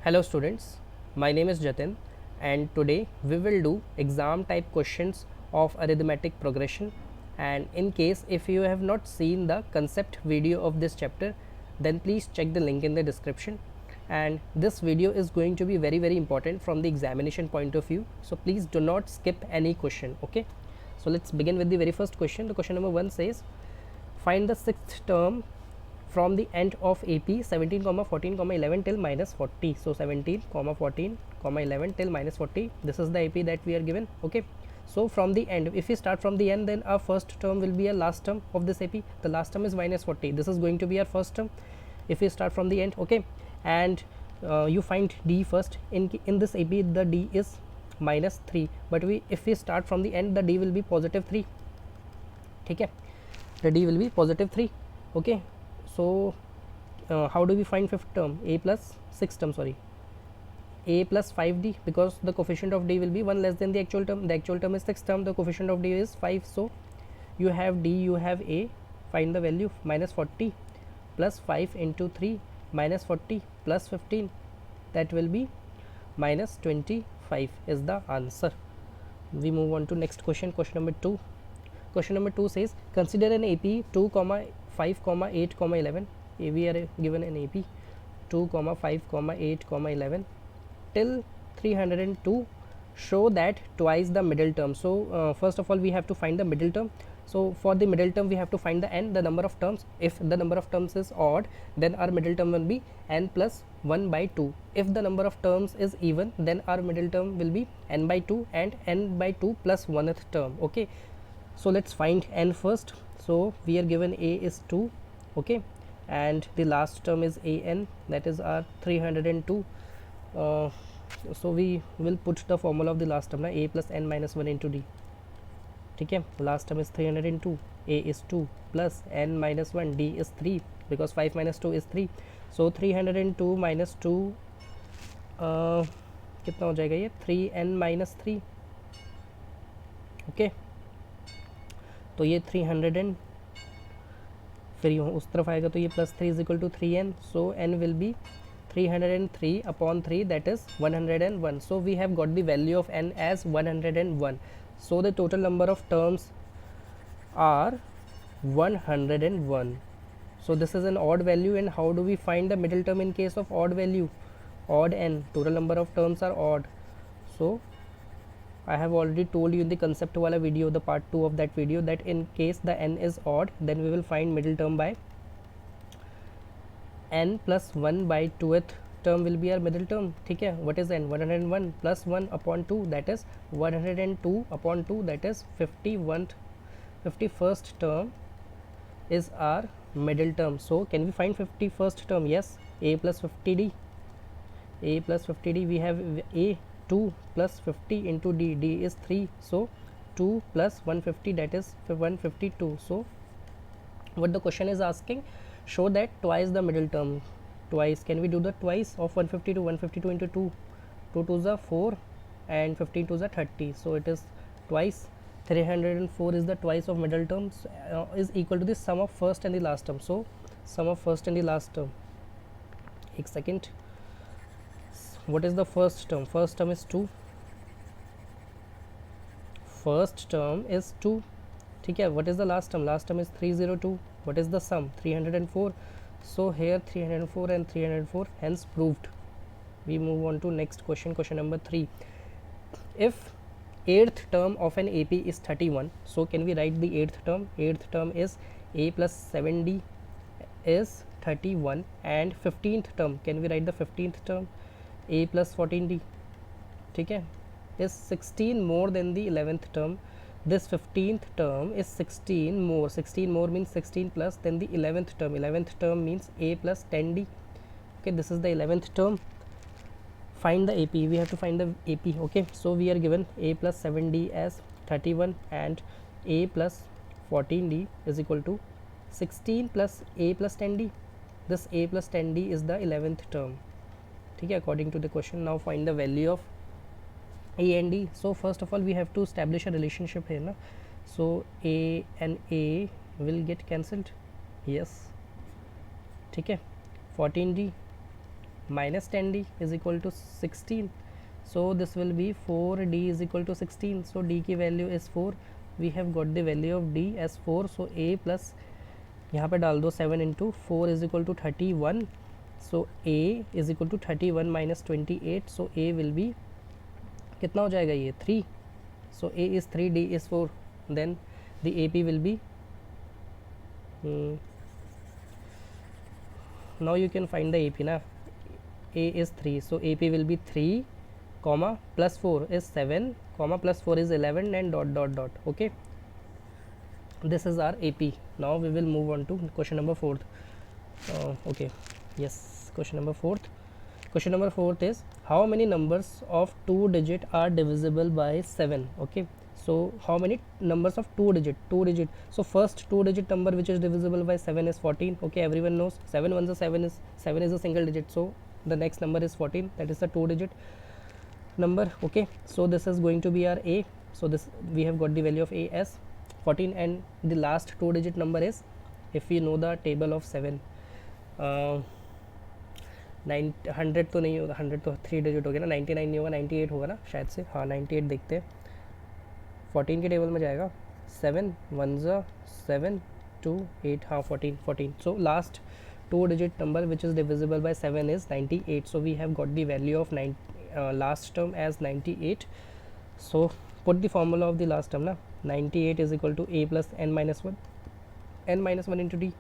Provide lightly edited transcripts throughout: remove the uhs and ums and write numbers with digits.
Hello students, my name is Jatin and today we will do exam type questions of arithmetic progression, and in case if you have not seen the concept video of this chapter, then please check the link in the description. And this video is going to be very important from the examination point of view, so please do not skip any question. Okay, so let's begin with the very first question. The question number 1 says, find the sixth term from the end of AP 17, 14, 11 till minus 40. So 17, 14, 11 till minus 40. This is the AP that we are given. Okay. So from the end, if we start from the end, then our first term will be a last term of this AP. The last term is minus 40. This is going to be our first term if we start from the end. Okay. And you find D first. In this AP, the D is minus 3. But if we start from the end, the D will be positive 3. Okay. The D will be positive 3. Okay. So how do we find fifth term? A plus sixth term, sorry, A plus 5D, because the coefficient of D will be 1 less than the actual term. The actual term is sixth term, the coefficient of D is 5. So you have D, you have A, find the value. Minus 40 plus 5 into 3 minus 40 plus 15, that will be minus 25 is the answer. We move on to next question. Question number 2. Question number 2 says, consider an AP 2, 5, 8, 11. We are given an AP 2, 5, 8, 11 till 302. Show that twice the middle term. So first of all, we have to find the middle term. So for the middle term, we have to find the n, the number of terms. If the number of terms is odd, then our middle term will be n plus 1 by 2. If the number of terms is even, then our middle term will be n by 2 and n by 2 plus 1th term. Okay, so let's find n first. So we are given A is 2. Okay, and the last term is an, that is our 302. So we will put the formula of the last term, a plus n minus 1 into d. Okay, last term is 302, a is 2 plus n minus 1, d is 3, because 5 minus 2 is 3. So 302 minus 2 कितना हो जाएगा ये 3n minus 3. Okay, तो ये 300 फिर उस तरफ आएगा तो ये plus 3 is equal to 3n. So n will be 303 upon 3, that is 101. So we have got the value of n as 101. So the total number of terms are 101. So this is an odd value, and how do we find the middle term in case of odd value? Odd n, total number of terms are odd. So I have already told you in the concept wala video, the part 2 of that video, that in case the n is odd, then we will find middle term by n plus 1 by 2th term will be our middle term. ठीक है, what is n? 101 plus 1 upon 2, that is 102 upon 2, that is 51st term is our middle term. So can we find 51st term? Yes, a plus 50d. A plus 50d, we have a 2 plus 50 into d, d is 3. So 2 plus 150, that is 152. So what the question is asking, show that twice the middle term. Twice, can we do the twice of 152? 152 into 2, 2 2s are 4 and 15 2s are 30. So it is twice. 304 is the twice of middle terms, is equal to the sum of first and the last term. So sum of first and the last term. एक second, what is the first term? First term is 2. First term is 2. ठीक है, what is the last term? Last term is 302. What is the sum? 304. So here 304 and 304, hence proved. We move on to next question. Question number 3. If 8th term of an AP is 31, so can we write the 8th term? 8th term is a plus 7d is 31, and 15th term, can we write the 15th term? a plus 14d, ठीक है, is 16 more than the 11th term. This 15th term is 16 more. 16 more means 16 plus than the 11th term. 11th term means a plus 10d. Okay, this is the 11th term. Find the AP. We have to find the AP. Okay, so we are given a plus 7d as 31 and a plus 14d is equal to 16 plus a plus 10d. This a plus 10d is the 11th term. ठीक है, according to the question. Now find the value of a and d. So first of all, we have to establish a relationship here, na? So a and a will get cancelled. Yes, ठीक है. 14d minus 10d is equal to 16. So this will be 4d is equal to 16. So d की value is 4. We have got the value of d as 4. So a plus यहाँ पे डाल दो 7 into 4 is equal to 31. So a is equal to 31 minus 28. So a will be कितना हो जाएगा ये 3. So a is 3, d is 4. Then the AP will be now you can find the AP na. A is 3, so AP will be 3 comma plus 4 is 7 comma plus 4 is 11 and dot dot dot. Okay, this is our AP. Now we will move on to question number 4th. Okay, yes, question number 4th. Question number 4th is how many numbers of 2 digit are divisible by 7. Okay, so how many numbers of 2 digit. So first 2 digit number which is divisible by 7 is 14. Okay, everyone knows 7 ones are 7 is a single digit, so the next number is 14, that is the 2 digit number. Okay, so this is going to be our A. So this we have got the value of A as 14, and the last 2 digit number is, if we know the table of 7, 100 तो नहीं होगा, 100 तो 3 digit हो गया ना, 99 नहीं होगा, 98 होगा ना शायद से. हाँ 98 देखते हैं. 14 के टेबल में जाएगा 7 1 7 2 8. हाँ 14. So last 2 digit number which is divisible by 7 is 98. So we have got the value of last term as 98. So put the formula of the last term na. 98 is equal to a plus n minus 1 into d.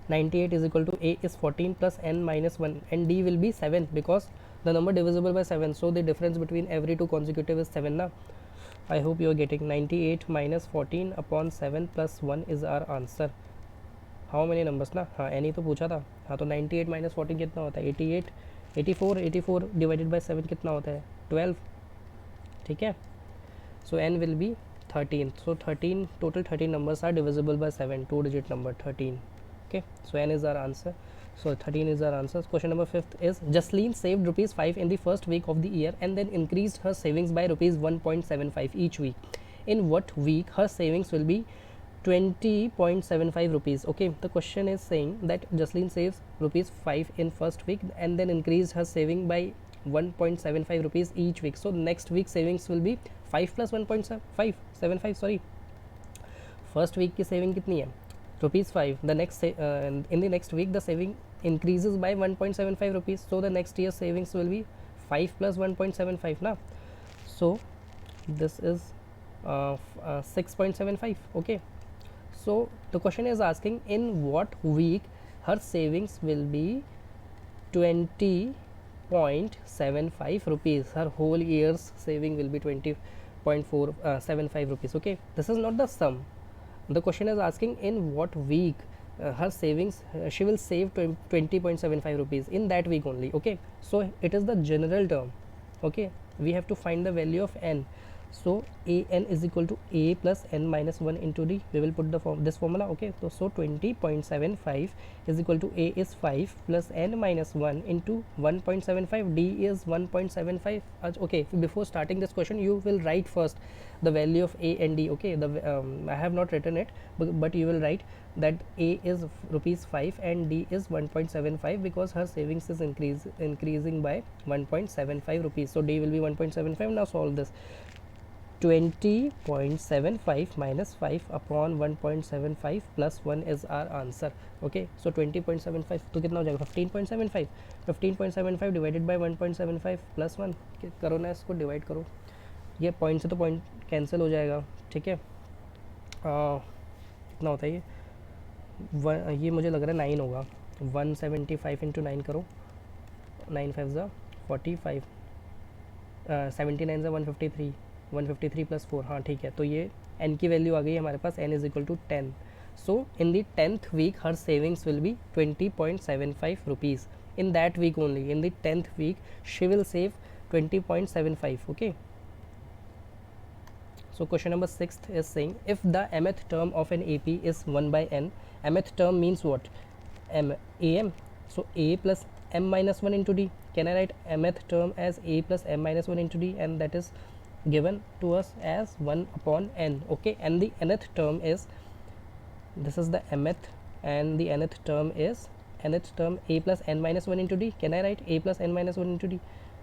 98 is equal to a is 14 plus n minus 1 and d will be 7 because the number divisible by 7, so the difference between every two consecutive is 7 na. I hope you are getting. 98 minus 14 upon 7 plus 1 is our answer. How many numbers ना. हाँ n ही तो पूछा था. हाँ तो 98 minus 14 कितना होता है 88. 84 divided by 7 कितना होता है 12. ठीक है. So n will be 13. So 13 total 13 numbers are divisible by 7. 2 digit number 13. Okay, so n is our answer. So 13 is our answer. Question number 5th is Jasleen saved rupees 5 in the first week of the year and then increased her savings by rupees 1.75 each week. In what week her savings will be 20.75 rupees? Okay, the question is saying that Jasleen saves rupees 5 in first week and then increased her saving by 1.75 rupees each week. So next week savings will be 5 plus 1.75 sorry. First week की saving कितनी है rupees 5. The next in the next week the saving increases by 1.75 rupees. So the next year savings will be 5 plus 1.75 na. So this is 6.75. Okay, so the question is asking in what week her savings will be 20.75 rupees. Her whole year's saving will be 20.75 rupees. Okay, this is not the sum. The question is asking in what week her savings she will save 20.75 rupees in that week only. Okay, so it is the general term. Okay, we have to find the value of n. So a n is equal to a plus n minus 1 into d. We will put the this formula. Okay, so 20.75 is equal to a is 5 plus n minus 1 into 1.75. d is 1.75. Okay, before starting this question you will write first the value of a and d. Okay, I have not written it, but you will write that a is rupees 5 and d is 1.75 because her savings is increasing by 1.75 rupees. So d will be 1.75. Now solve this. 20.75 minus 5 upon 1.75 plus 1 is our answer. Okay, so 20.75 तो कितना हो जाएगा 15.75. 15.75 divided by 1.75 plus 1 करो ना, इसको divide करो. ये point से तो पॉइंट कैंसिल हो जाएगा. ठीक है, कितना होता है ये मुझे लग रहा है 9 होगा. 175 इंटू 9 करो. 9 5 ज़ा 45. 79 ज़ा 153. 153 प्लस 4. हाँ ठीक है, तो ये n की वैल्यू आ गई हमारे पास. n is equal to 10. So in the 10th week हर savings will be 20.75 rupees. In that week only, in the 10th week she will save 20.75. Okay, so question number 6th is saying if the mth term of an AP is 1 by n, mth term means what? am. So a plus m minus 1 into d. Can I write mth term as a plus m minus 1 into d, and that is given to us as 1 upon n. Okay, and the nth term is, this is the mth and the nth term is nth term a plus n minus 1 into d. Can I write a plus n minus 1 into d?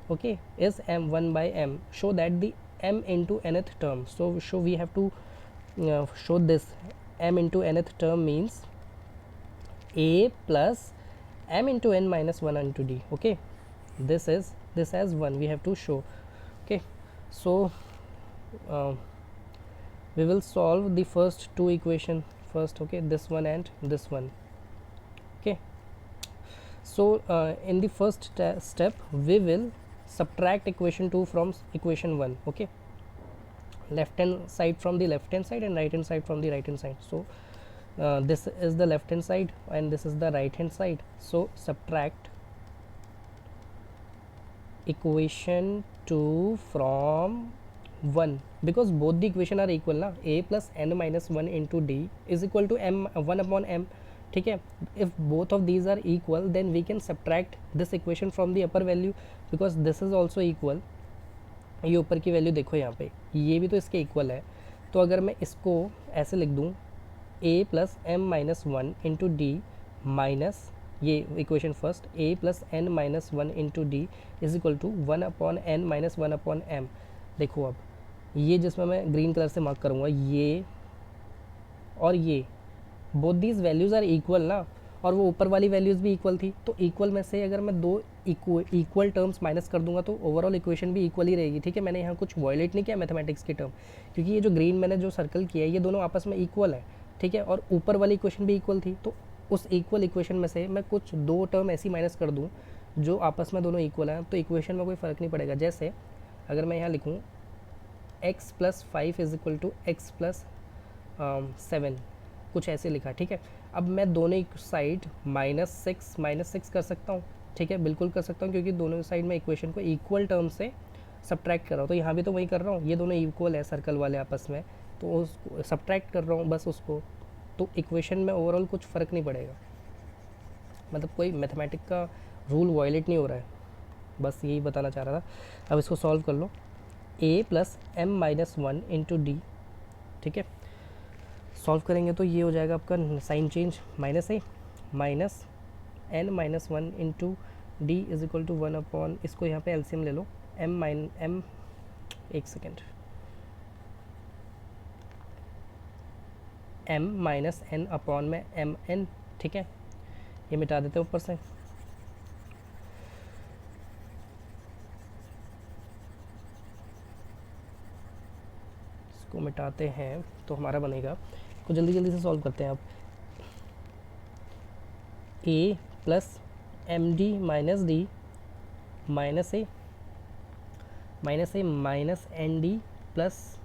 Okay, is m 1 by m. Show that the m into nth term. So we have to show this m into nth term means a plus m into n minus 1 into d. Okay, this as 1 we have to show. Okay, so we will solve the first two equation first. Okay, this one and this one. Okay, so in the first step we will subtract equation 2 from equation 1. Okay, left hand side from the left hand side and right hand side from the right hand side. So this is the left hand side and this is the right hand side. So subtract equation 2 from 1 because both the equation are equal ना. a plus n minus 1 into d is equal to m 1 upon m. ठीक है, if both of these are equal then we can subtract this equation from the upper value because this is also equal. ये ऊपर की value देखो यहाँ पे, ये भी तो इसके इक्वल है. तो अगर मैं इसको ऐसे लिख दूँ a plus M minus 1 into D minus ये equation first a plus N minus 1 into D is equal to 1 upon N minus 1 upon M. देखो अब ये जिसमें मैं ग्रीन कलर से मार्क करूँगा ये और ये both these values are equal ना, और वो ऊपर वाली वैल्यूज़ भी इक्वल थी. तो इक्वल में से अगर मैं दो इक्वल टर्म्स माइनस कर दूंगा तो ओवरऑल इक्वेशन भी इक्वल ही रहेगी. ठीक है, मैंने यहाँ कुछ वॉयलेट नहीं किया मैथमेटिक्स की टर्म क्योंकि ये जो ग्रीन मैंने जो सर्कल किया है ये दोनों आपस में इक्वल है. ठीक है, और ऊपर वाली इक्वेशन भी इक्वल थी तो उस इक्वल इक्वेशन में से मैं कुछ दो टर्म ऐसी माइनस कर दूँ जो आपस में दोनों इक्वल हैं तो इक्वेशन में कोई फ़र्क नहीं पड़ेगा. जैसे अगर मैं यहाँ लिखूँ x plus 5 is equal to x plus 7 कुछ ऐसे लिखा. ठीक है, अब मैं दोनों साइड माइनस सिक्स कर सकता हूँ. ठीक है, बिल्कुल कर सकता हूँ क्योंकि दोनों साइड में इक्वेशन को इक्वल टर्म से सब्ट्रैक्ट कर रहा हूँ. तो यहाँ भी तो वही कर रहा हूँ, ये दोनों इक्वल है सर्कल वाले आपस में तो उसको सब्ट्रैक्ट कर रहा हूँ बस उसको. तो इक्वेशन में ओवरऑल कुछ फ़र्क नहीं पड़ेगा, मतलब कोई मैथमेटिक का रूल वायलेट नहीं हो रहा है, बस यही बताना चाह रहा था. अब इसको सॉल्व कर लो. a plus M minus 1 into D. ठीक है, सॉल्व करेंगे तो ये हो जाएगा आपका sign change minus A minus n minus 1 into D is equal to 1 upon, इसको यहाँ पे एलसीएम ले लो एम एक second, m minus N upon में एम एन. ठीक है, ये मिटा देते हैं ऊपर से. इसको मिटाते हैं तो हमारा बनेगा, को जल्दी जल्दी से सॉल्व करते हैं. आप a plus M D minus D minus A minus N D plus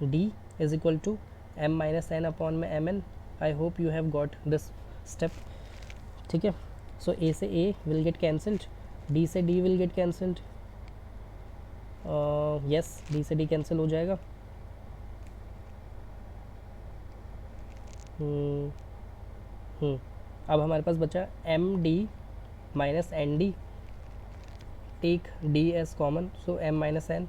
D is equal to M minus N upon में M N. I hope you have got this step. ठीक है, सो a से a will get cancelled, d से d will get cancelled. Yes, d से d cancel हो जाएगा. अब हमारे पास बचा M D minus N D. Take D as common, so m minus N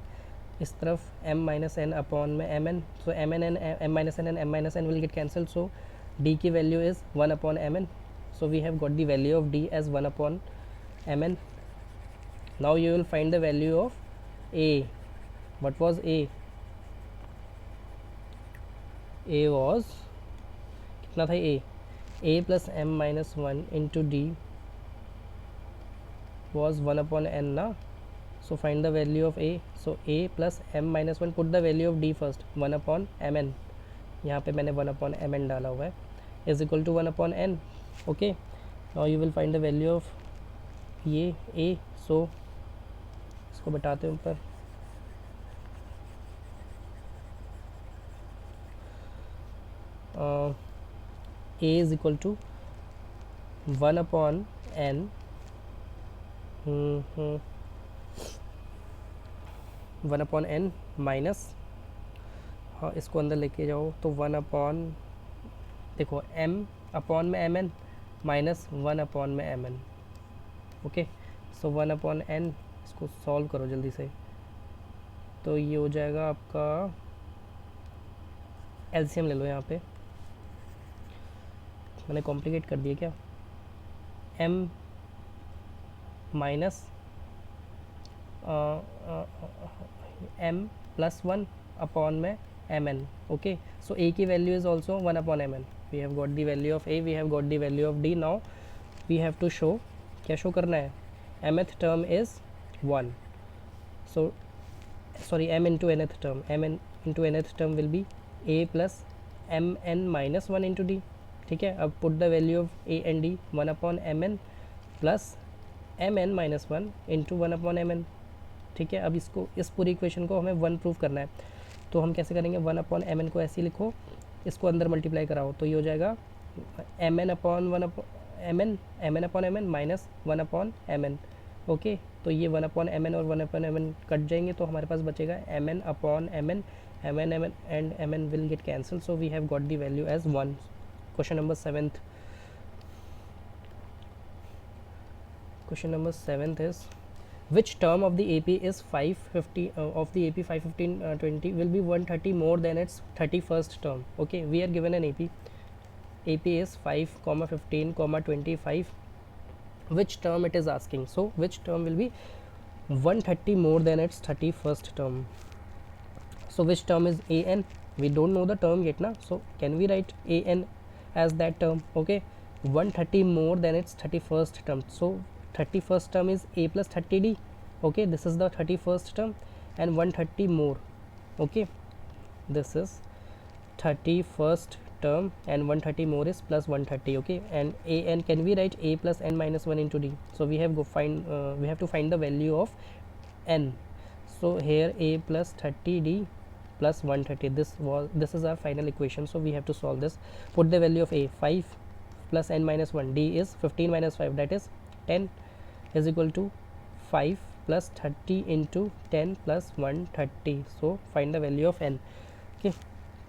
इस तरफ एम माइनस एन अपॉन में M N. So M N N M minus N and M minus N will get cancel. So D की value is 1 upon M N. So we have got the value of D as 1 upon M N. Now you will find the value of A. What was A? A was कितना था a plus M minus 1 into D was 1 upon n ना. so find the value of a. so a plus m minus 1, put the value of d first, 1 upon mn. यहाँ पे मैंने 1 upon mn डाला हुआ है, is equal to 1 upon n. okay, now you will find the value of ये a. so इसको बताते हैं ऊपर. a is equal to 1 upon n 1 upon N minus, हाँ इसको अंदर लेके जाओ तो 1 अपॉन, देखो m अपॉन में एम एन माइनस 1 अपॉन में एम एन. ओके, सो 1 अपॉन एन, इसको सॉल्व करो जल्दी से. तो ये हो जाएगा आपका, एलसीएम ले लो. यहाँ पे मैंने कॉम्प्लिकेट कर दिया क्या? m minus m plus 1 upon में mn. Okay, so a की value is also 1 upon mn. We have got the value of a, we have got the value of d. Now we have to show, क्या show करना है, mth term is 1, so sorry, m into nth term, m into nth term will be a plus mn minus 1 into d. ठीक है, अब put the value of a and d, 1 upon mn plus mn minus 1 into 1 upon mn. ठीक है, अब इसको, इस पूरी equation को हमें 1 प्रूव करना है, तो हम कैसे करेंगे, 1 अपॉन mn को ऐसे लिखो, इसको अंदर मल्टीप्लाई कराओ, तो ये हो जाएगा mn upon 1 upon mn upon mn minus 1 upon mn. Okay, तो ये 1 अपॉन mn और 1 अपॉन mn कट जाएंगे, तो हमारे पास बचेगा mn upon mn and mn will get cancelled, so we have got the value as 1. Question number 7th. Question number 7th is, which term of the AP is 550 of the AP 515 20 will be 130 more than its 31st term. Okay, we are given an AP is 5 comma 15 comma 25. Which term it is asking? So which term will be 130 more than its 31st term? So which term is an? We don't know the term yet na, so can we write an as that term? Okay, 130 more than its 31st term, so 31st term is a plus 30d. Okay, this is the 31st term, and 130 more. Okay, this is 31st term and 130 more is plus 130. Okay, and an, can we write a plus n minus 1 into d? So we have we have to find the value of n. So here a plus 30d plus 130, this is our final equation, so we have to solve this. Put the value of a, 5 plus n minus 1, d is 15 minus 5, that is 10, is equal to 5 plus 30 into 10 plus 130. So find the value of n. Okay,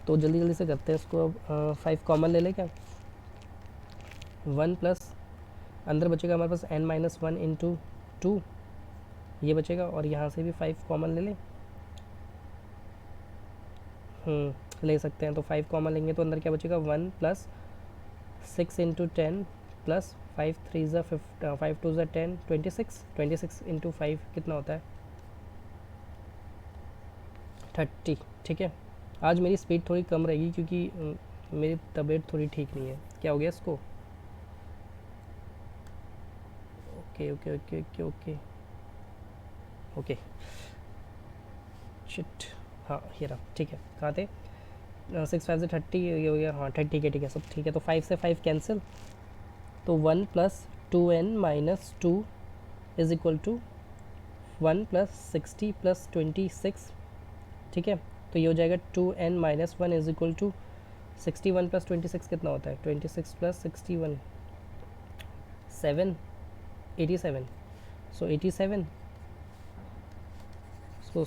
तो जल्दी जल्दी से करते हैं इसको. अब 5 common ले लें क्या, 1 प्लस अंदर बचेगा हमारे पास n माइनस 1 इंटू 2, ये बचेगा, और यहाँ से भी 5 कॉमन ले लें. ले सकते हैं, तो 5 कॉमन लेंगे तो अंदर क्या बचेगा, 1 प्लस 6 इंटू 10 प्लस 5 3 ज़ा 5 2 ज़ा 10, 26 इंटू 5 कितना होता है, 30. ठीक है, आज मेरी स्पीड थोड़ी कम रहेगी क्योंकि मेरी तबीयत थोड़ी ठीक नहीं है. क्या हो गया इसको, okay okay okay okay okay okay shit, हाँ ये रहा. ठीक है, कहाँ थे, 6 5 से 30, ये हो गया, हाँ 30. ठीक है सब ठीक है, तो 5 से 5 कैंसिल, तो 1 plus 2n minus 2 is equal to 1 plus 60 plus 26. ठीक है, तो ये हो जाएगा 2n minus 1 is equal to 61 plus 26 कितना होता है, 26 प्लस 61 7 87. सो 87, इसको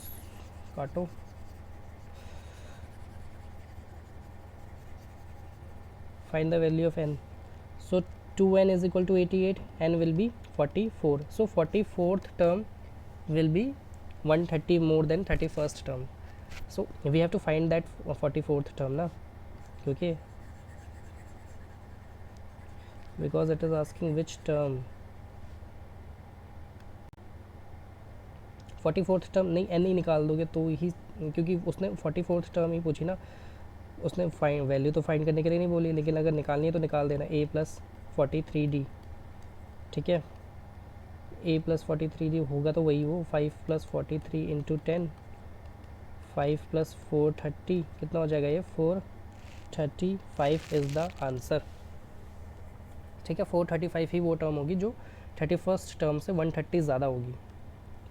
काटो, find the value of n. So 2n is equal to 88, n will be 44. So 44th term will be 130 more than 31st term. So we have to find that 44th term na, okay, because it is asking which term. 44th term नहीं, n ही निकाल दोगे तो ही, क्योंकि उसने 44th term ही पूछी ना, उसने value तो फाइंड करने के लिए नहीं बोली, लेकिन अगर निकालनी है तो निकाल देना, a प्लस 43d. ठीक है, a प्लस 43d होगा तो वही वो 5 प्लस 43 इंटू 10, 5 प्लस 430 कितना हो जाएगा, ये 435 इज़ द आंसर. ठीक है, 435 ही वो टर्म होगी जो 31st टर्म से 130 ज़्यादा होगी.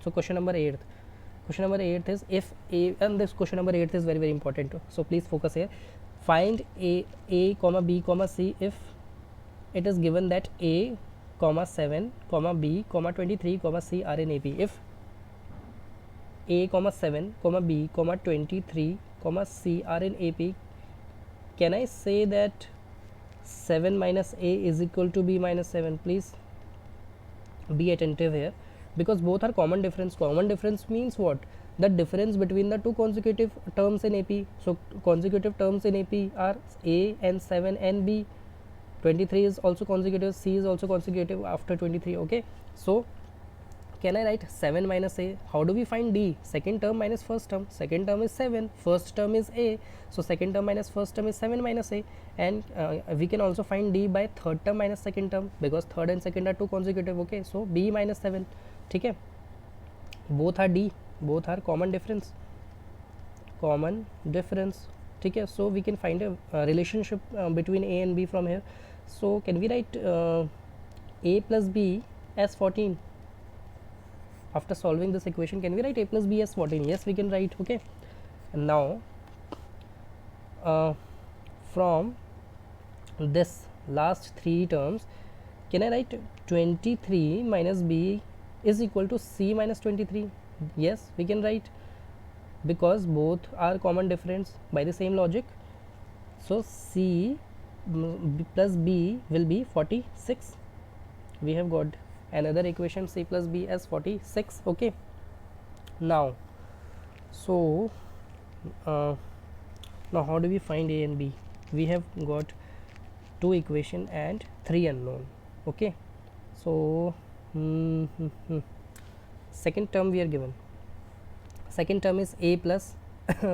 So question number 8th is, if a, and this question number 8 is very very important, so please focus here. Find a comma b comma c if it is given that a comma 7 comma b comma 23 comma c are in AP. If a comma 7 comma b comma 23 comma c are in AP, can I say that 7 minus a is equal to b minus 7? Please be attentive here, because both are common difference. Common difference means what? The difference between the two consecutive terms in AP. So consecutive terms in AP are a and 7 and b. 23 is also consecutive, C is also consecutive after 23. Okay, so can I write 7 minus a? How do we find D? Second term minus first term. Second term is 7, first term is a, so second term minus first term is 7 minus a. And we can also find D by third term minus second term, because third and second are two consecutive. Okay, so B minus 7. ठीक है, both are D, both are common difference. ठीक है, so we can find a relationship between A and B from here. So can we write A plus B as 14? After solving this equation, can we write A plus B as 14? Yes, we can write. Okay, and now from this last three terms, can I write 23 minus B is equal to C minus 23? Yes, we can write, because both are common difference by the same logic. So C plus B will be 46. We have got another equation, C plus B as 46. Okay, now so now how do we find A and B? We have got two equation and three unknown. Okay, so second term we are given. Second term is A plus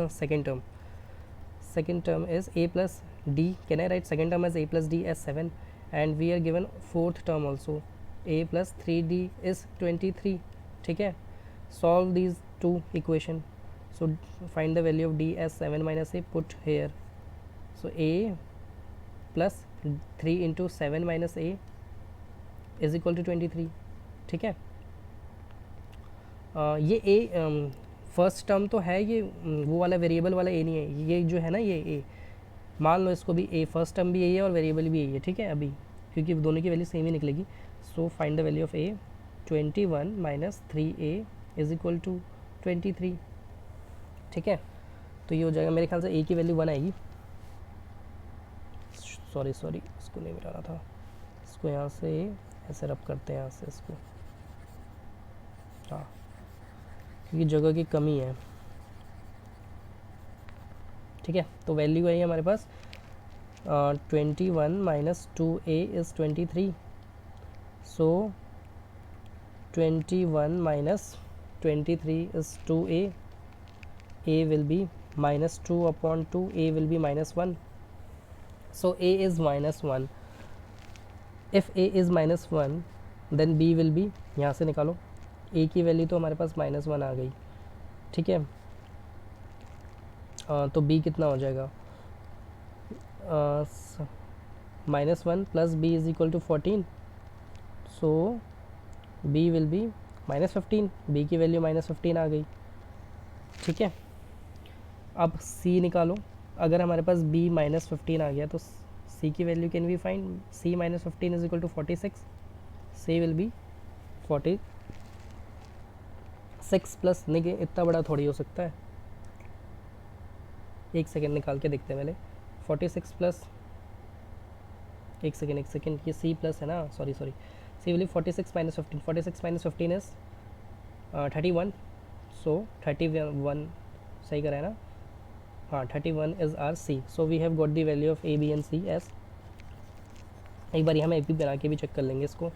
second term is A plus D. Can I write second term as A plus D as 7? And we are given fourth term also, A plus 3D is 23. ठीक है, solve these two equation. So find the value of D as 7 minus A, put here. So A plus 3 into 7 minus A is equal to 23. ठीक है, ये A first term तो है, ये वो वाला वेरिएबल वाला ए नहीं है, ये जो है ना ये ए, मान लो इसको भी ए, फर्स्ट टर्म भी यही है और वेरिएबल भी यही है. ठीक है, अभी क्योंकि दोनों की वैल्यू सेम ही निकलेगी. So find the value of a. 21 minus 3a is equal to 23. ठीक है, तो ये हो जाएगा, मेरे ख्याल से ए की वैल्यू 1 आएगी. सॉरी इसको नहीं मिटाना था, इसको यहाँ से ऐसे रब करते हैं, यहाँ से इसको, हाँ, क्योंकि जगह की कमी है. ठीक है, तो वैल्यू आई है हमारे पास 21 minus 2a is 23. So 21 minus 23 is 2a. a will be minus 2 upon 2, a will be minus 1. So a is minus 1. If a is minus 1, then b will be, यहाँ से निकालो, a की वैल्यू तो हमारे पास minus 1 आ गई. ठीक है, तो b कितना हो जाएगा, minus 1 plus b is equal to 14. So b will be minus 15. b की वैल्यू माइनस 15 आ गई. ठीक है, अब c निकालो. अगर हमारे पास b माइनस 15 आ गया तो c की value can we find. c minus 15 is equal to 46. c will be 46 plus, नहीं इतना बड़ा थोड़ी हो सकता है, एक सेकेंड निकाल के देखते हैं पहले. 46 प्लस, एक सेकेंड, ये c प्लस है ना, sorry c will be 46 minus 15. 46 minus 15 is 31. So 31 सही करा है ना, हाँ 31 is our c. So we have got the value of a b and c s. एक बार हम ए पी बना के भी चेक कर लेंगे इसको.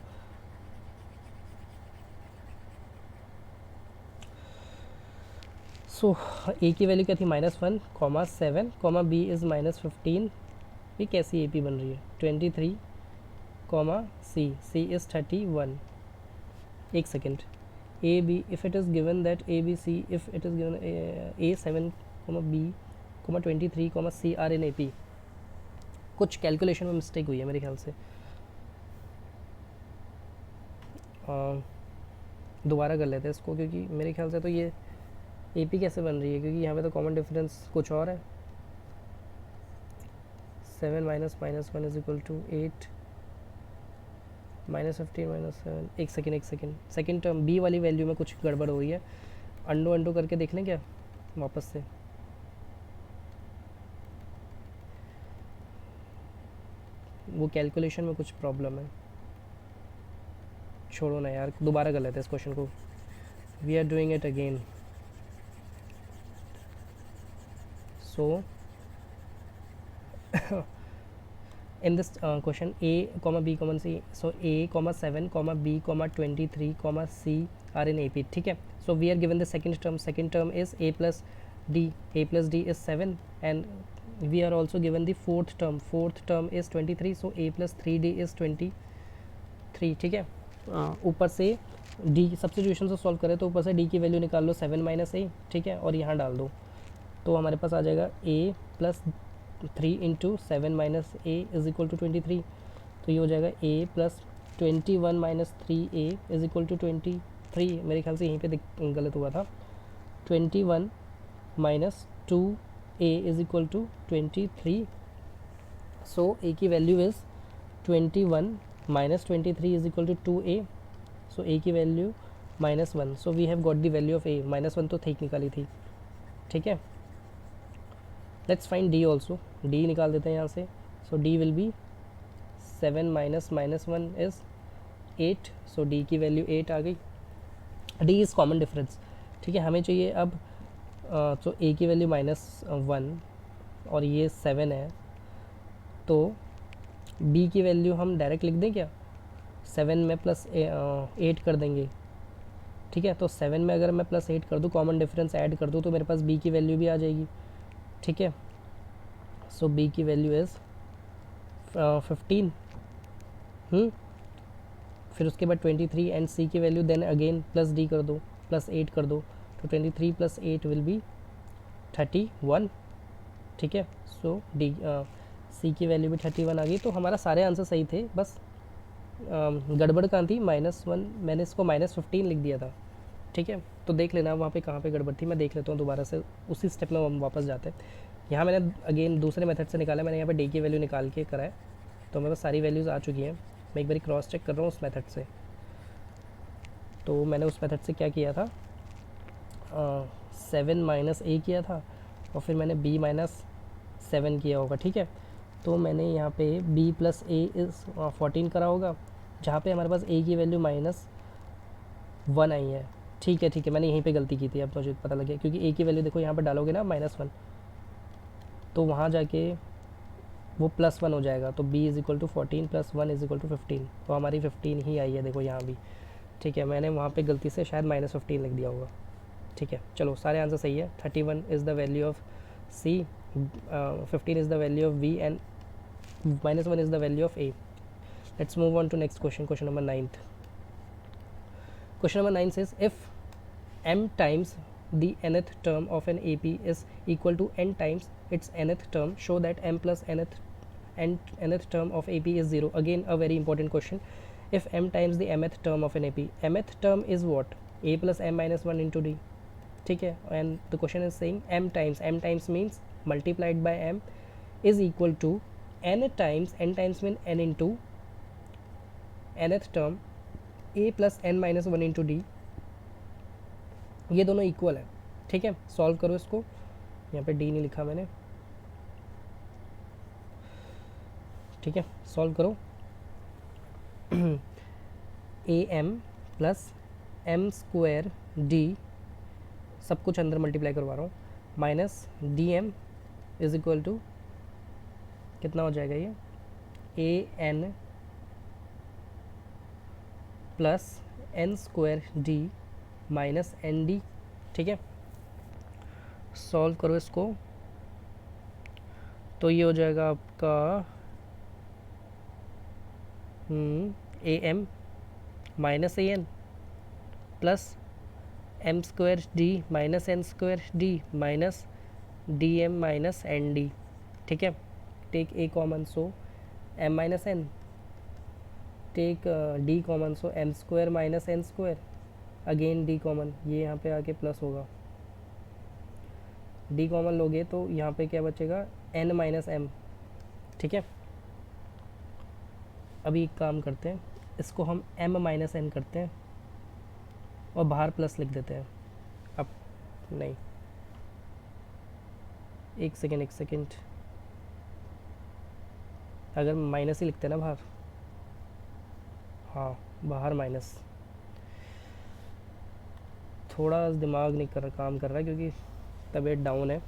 सो ए की वैल्यू क्या थी, minus 1 comma 7 comma b is minus 15. ये कैसी ए पी बन रही है, 23 कॉमा सी इज़ 31. एक second, a b if it is given that a b c, if it is given a 7 comma b comma 23 comma c are in a p. कुछ calculation में mistake हुई है मेरे ख्याल से. दोबारा कर लेते हैं इसको, क्योंकि मेरे ख्याल से तो ये ए पी कैसे बन रही है, क्योंकि यहाँ पे तो कॉमन डिफरेंस कुछ और है. 7 minus minus 1 is equal to 8 minus 15 minus 7. एक सेकेंड टर्म बी वाली वैल्यू में कुछ गड़बड़ हो गई है. अंडो करके देख लें क्या वापस से. वो कैलकुलेशन में कुछ प्रॉब्लम है, छोड़ो ना यार, दोबारा कर लेते हैं इस क्वेश्चन को. We are doing it again. So in this question a comma b comma c, so a comma 7 comma b comma 23 comma c are in AP. ठीक है, so we are given the second term is a plus d is 7 and we are also given the fourth term is 23, so a plus 3d is 23. ठीक है, ऊपर से d substitution से solve करें तो ऊपर से d की वैल्यू निकाल लो 7 माइनस a, ठीक है, और यहाँ डाल दो तो हमारे पास आ जाएगा a plus 3 into 7 minus a is equal to 23, तो ये हो जाएगा a plus 21 minus 3a is equal to 23. मेरे ख्याल से यहीं पे गलत हुआ था. 21 minus 2a is equal to 23. So a की value is 21 minus 23 is equal to 2a. So a की value -1. So we have got the value of a. -1 तो ठीक निकाली थी. ठीक है, let's find d also. d निकाल देते हैं यहाँ से. So d will be 7 minus -1 is 8. So d की वैल्यू 8 आ गई. d is common difference. ठीक है, हमें चाहिए अब तो a की वैल्यू -1 और ये 7 है, तो b की वैल्यू हम डायरेक्ट लिख दें क्या? 7 में प्लस 8 कर देंगे. ठीक है, तो 7 में अगर मैं प्लस 8 कर दूँ, कॉमन डिफरेंस ऐड कर दूँ, तो मेरे पास b की वैल्यू भी आ जाएगी. ठीक है, सो b की वैल्यू इज़ 15. फिर उसके बाद 23 एंड c की value then again plus d कर दो, प्लस 8 कर दो, तो 23 प्लस 8 विल बी 31. ठीक है, सो d c की वैल्यू भी 31 आ गई. तो हमारा सारे आंसर सही थे, बस गड़बड़ कहाँ थी? -1. मैंने इसको -15 लिख दिया था. ठीक है, तो देख लेना वहाँ पे कहाँ पे गड़बड़ थी. मैं देख लेता हूँ दोबारा से, उसी स्टेप में हम वापस जाते हैं. यहाँ मैंने अगेन दूसरे मेथड से निकाला. मैंने यहाँ पे डी की वैल्यू निकाल के करा है, तो मेरे पास सारी वैल्यूज़ आ चुकी हैं. मैं एक बार क्रॉस चेक कर रहा हूँ उस मेथड से. तो मैंने उस मेथड से क्या किया था, 7 माइनस a किया था, और फिर मैंने b माइनस 7 किया होगा. ठीक है, तो मैंने यहाँ पे b प्लस a इज़ 14 करा होगा, जहाँ पे हमारे पास a की वैल्यू -1 आई है. ठीक है, ठीक है, मैंने यहीं पे गलती की थी. अब मुझे पता लग गया, क्योंकि a की वैल्यू देखो यहाँ पे डालोगे ना -1, तो वहाँ जाके वो +1 हो जाएगा. तो b is equal to 14 plus 1 is equal to 15. तो हमारी 15 ही आई है देखो यहाँ भी. ठीक है, मैंने वहाँ पे गलती से शायद -15 लिख दिया होगा. ठीक है, चलो सारे आंसर सही है. 31 is the value of c, 15 is the value of b and -1 is the value of a. Let's move on to next question. Question number 9. Question number 9 says, if m times the nth term of an AP is equal to n times its nth term, show that m plus nth term of AP is 0. Again a very important question. If m times the mth term of an AP, mth term is what? A plus m minus 1 into d. ठीक है, and the question is saying m times means multiplied by m is equal to n times mean n into nth term a plus N minus 1 into d. ये दोनों equal है. ठीक है, solve करो इसको. यहाँ पे डी नहीं लिखा मैंने. ठीक है, सॉल्व करो. A M plus M square D, सब कुछ अंदर मल्टीप्लाई करवा रहा हूँ, minus D M is equal to कितना हो जाएगा ये? A N plus N square D minus N D. ठीक है, सॉल्व करो इसको. तो ये हो जाएगा आपका a m minus a N plus M square D minus n square D minus D m minus N D. ठीक है, take a common, so m minus n. Take d common, so m square minus n square. Again d common, ये यहाँ पे आके plus होगा. D common लोगे तो यहाँ पे क्या बचेगा? N minus m. ठीक है, अभी एक काम करते हैं, इसको हम एम माइनस एन करते हैं और बाहर प्लस लिख देते हैं. अब नहीं, एक सेकेंड, अगर माइनस ही लिखते हैं ना बाहर, हाँ बाहर माइनस. थोड़ा दिमाग नहीं काम कर रहा है, क्योंकि तबीयत डाउन है.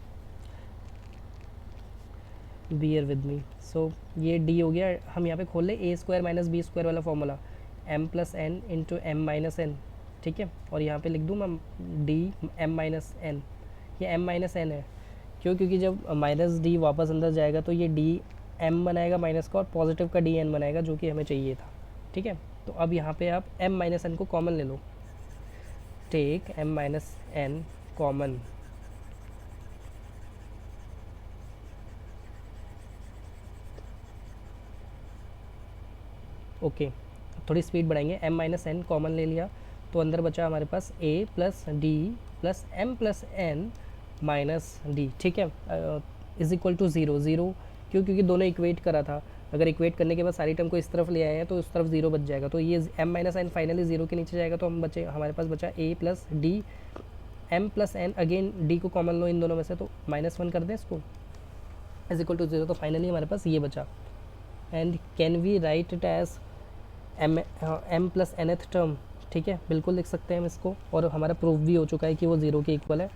Bear with me. सो ये डी हो गया। हम यहाँ पे खोल ले a square minus b square वाला formula, m plus n into m minus n, ठीक है। और यहाँ पे लिख दूँ मैं डी एम माइनस एन, ये एम माइनस एन है। क्यों? क्योंकि जब माइनस डी वापस अंदर जाएगा तो ये डी एम बनाएगा माइनस का, और पॉजिटिव का डी एन बनाएगा, जो कि हमें चाहिए था, ठीक है। तो अब यहाँ पे आप एम माइनस एन को कॉमन ले लो, take M minus N common, okay. थोड़ी स्पीड बढ़ाएंगे, एम माइनस एन कॉमन ले लिया तो अंदर बचा हमारे पास A plus D plus M plus N minus D, ठीक है, is equal to zero. Zero क्यों? क्योंकि दोनों इक्वेट करा था। अगर इक्वेट करने के बाद सारी टर्म को इस तरफ ले आए हैं तो उस तरफ ज़ीरो बच जाएगा, तो ये M minus N finally zero के नीचे जाएगा। तो हमारे पास बचा A plus D M plus N, again D को कॉमन लो इन दोनों में से, तो -1 कर दें इसको, इज इक्वल टू ज़ीरो। तो फाइनली हमारे पास ये बचा। And can we write it as M plus nth term, ठीक है, बिल्कुल लिख सकते हैं हम इसको। और हमारा प्रूफ भी हो चुका है कि वो ज़ीरो के इक्वल है।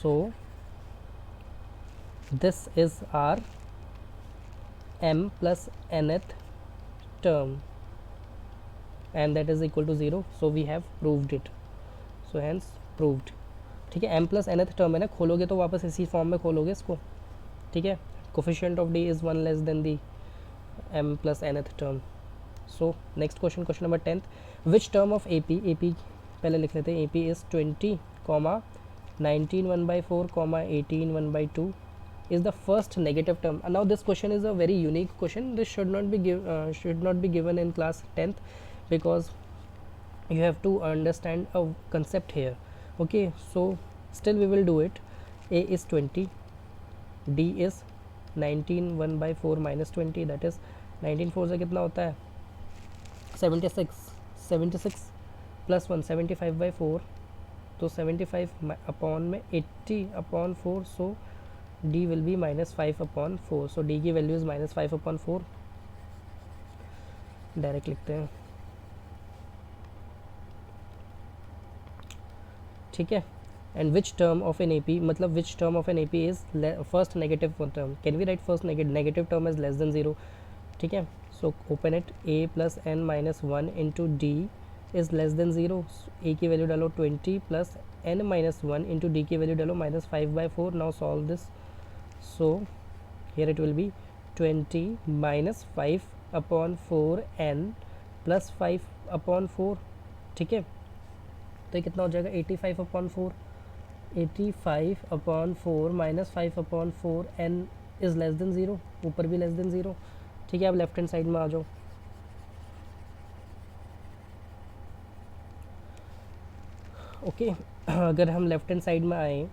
So this is our m plus nth term and that is equal to 0, so we have proved it, so hence proved, ठीक है। m प्लस nth टर्म है ना, खोलोगे तो वापस इसी फॉर्म में खोलोगे इसको, ठीक है। Coefficient of d is 1 less than the m plus nth term. So next question, question number 10, which term of AP, AP पहले लिख लेते हैं, AP is 20, 19 1/4, 18 1/2 is the first negative term. And now this question is a very unique question. This should not be given in class 10th, because you have to understand a concept here. Okay, so still we will do it. A is 20, D is 19 1/4 minus 20, that is 19 4 से कितना होता है 76, 76 plus 1 75/4, तो 75 upon में 80/4, so d will be -5/4, so d की value is -5/4, direct लिखते हैं, ठीक है। And which term of N AP, मतलब which term of N AP is first negative term, can we write first negative term is less than 0, ठीक है। So open it, a plus n minus 1 into d is less than 0, a की value डालो 20 plus n minus 1 into D की value डालो -5/4, now solve this. So here it will be 20 minus 5/4 n plus 5/4, ठीक है। तो ये कितना हो जाएगा 85/4, 85/4 minus 5/4 n is less than 0, ऊपर भी लेस देन 0, ठीक है। अब लेफ्ट हैंड साइड में आ जाओ, ओके। अगर हम लेफ्ट हैंड साइड में आए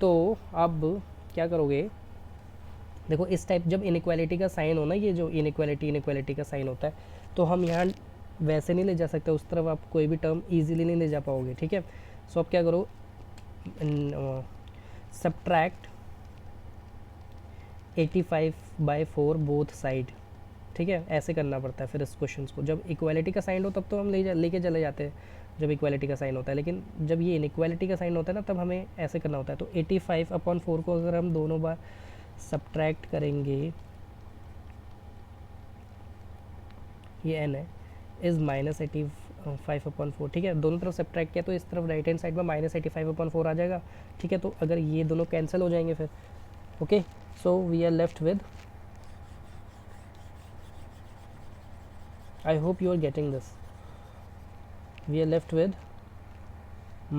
तो अब क्या करोगे, देखो इस टाइप जब इनइक्वालिटी का साइन हो ना, ये जो इनइक्वालिटी का साइन होता है, तो हम यहाँ वैसे नहीं ले जा सकते उस तरफ, आप कोई भी टर्म इजीली नहीं ले जा पाओगे, ठीक है। सो अब क्या करो, सब्ट्रैक्ट 85/4 बोथ साइड, ठीक है। ऐसे करना पड़ता है फिर इस क्वेश्चन को, जब इक्वालिटी का साइन हो तब तो हम लेके चले जाते हैं जब इक्वालिटी का साइन होता है, लेकिन जब ये इनइक्वालिटी का साइन होता है ना, तब हमें ऐसे करना होता है। तो 85/4 को अगर हम दोनों बार सब्ट्रैक्ट करेंगे, ये n है, इज़ -85/4, ठीक है। दोनों तरफ सब्ट्रैक्ट किया तो इस तरफ राइट हैंड साइड में -85/4 आ जाएगा, ठीक है। तो अगर ये दोनों कैंसिल हो जाएंगे फिर, okay. So we are left with, I hope you are getting this, we are left with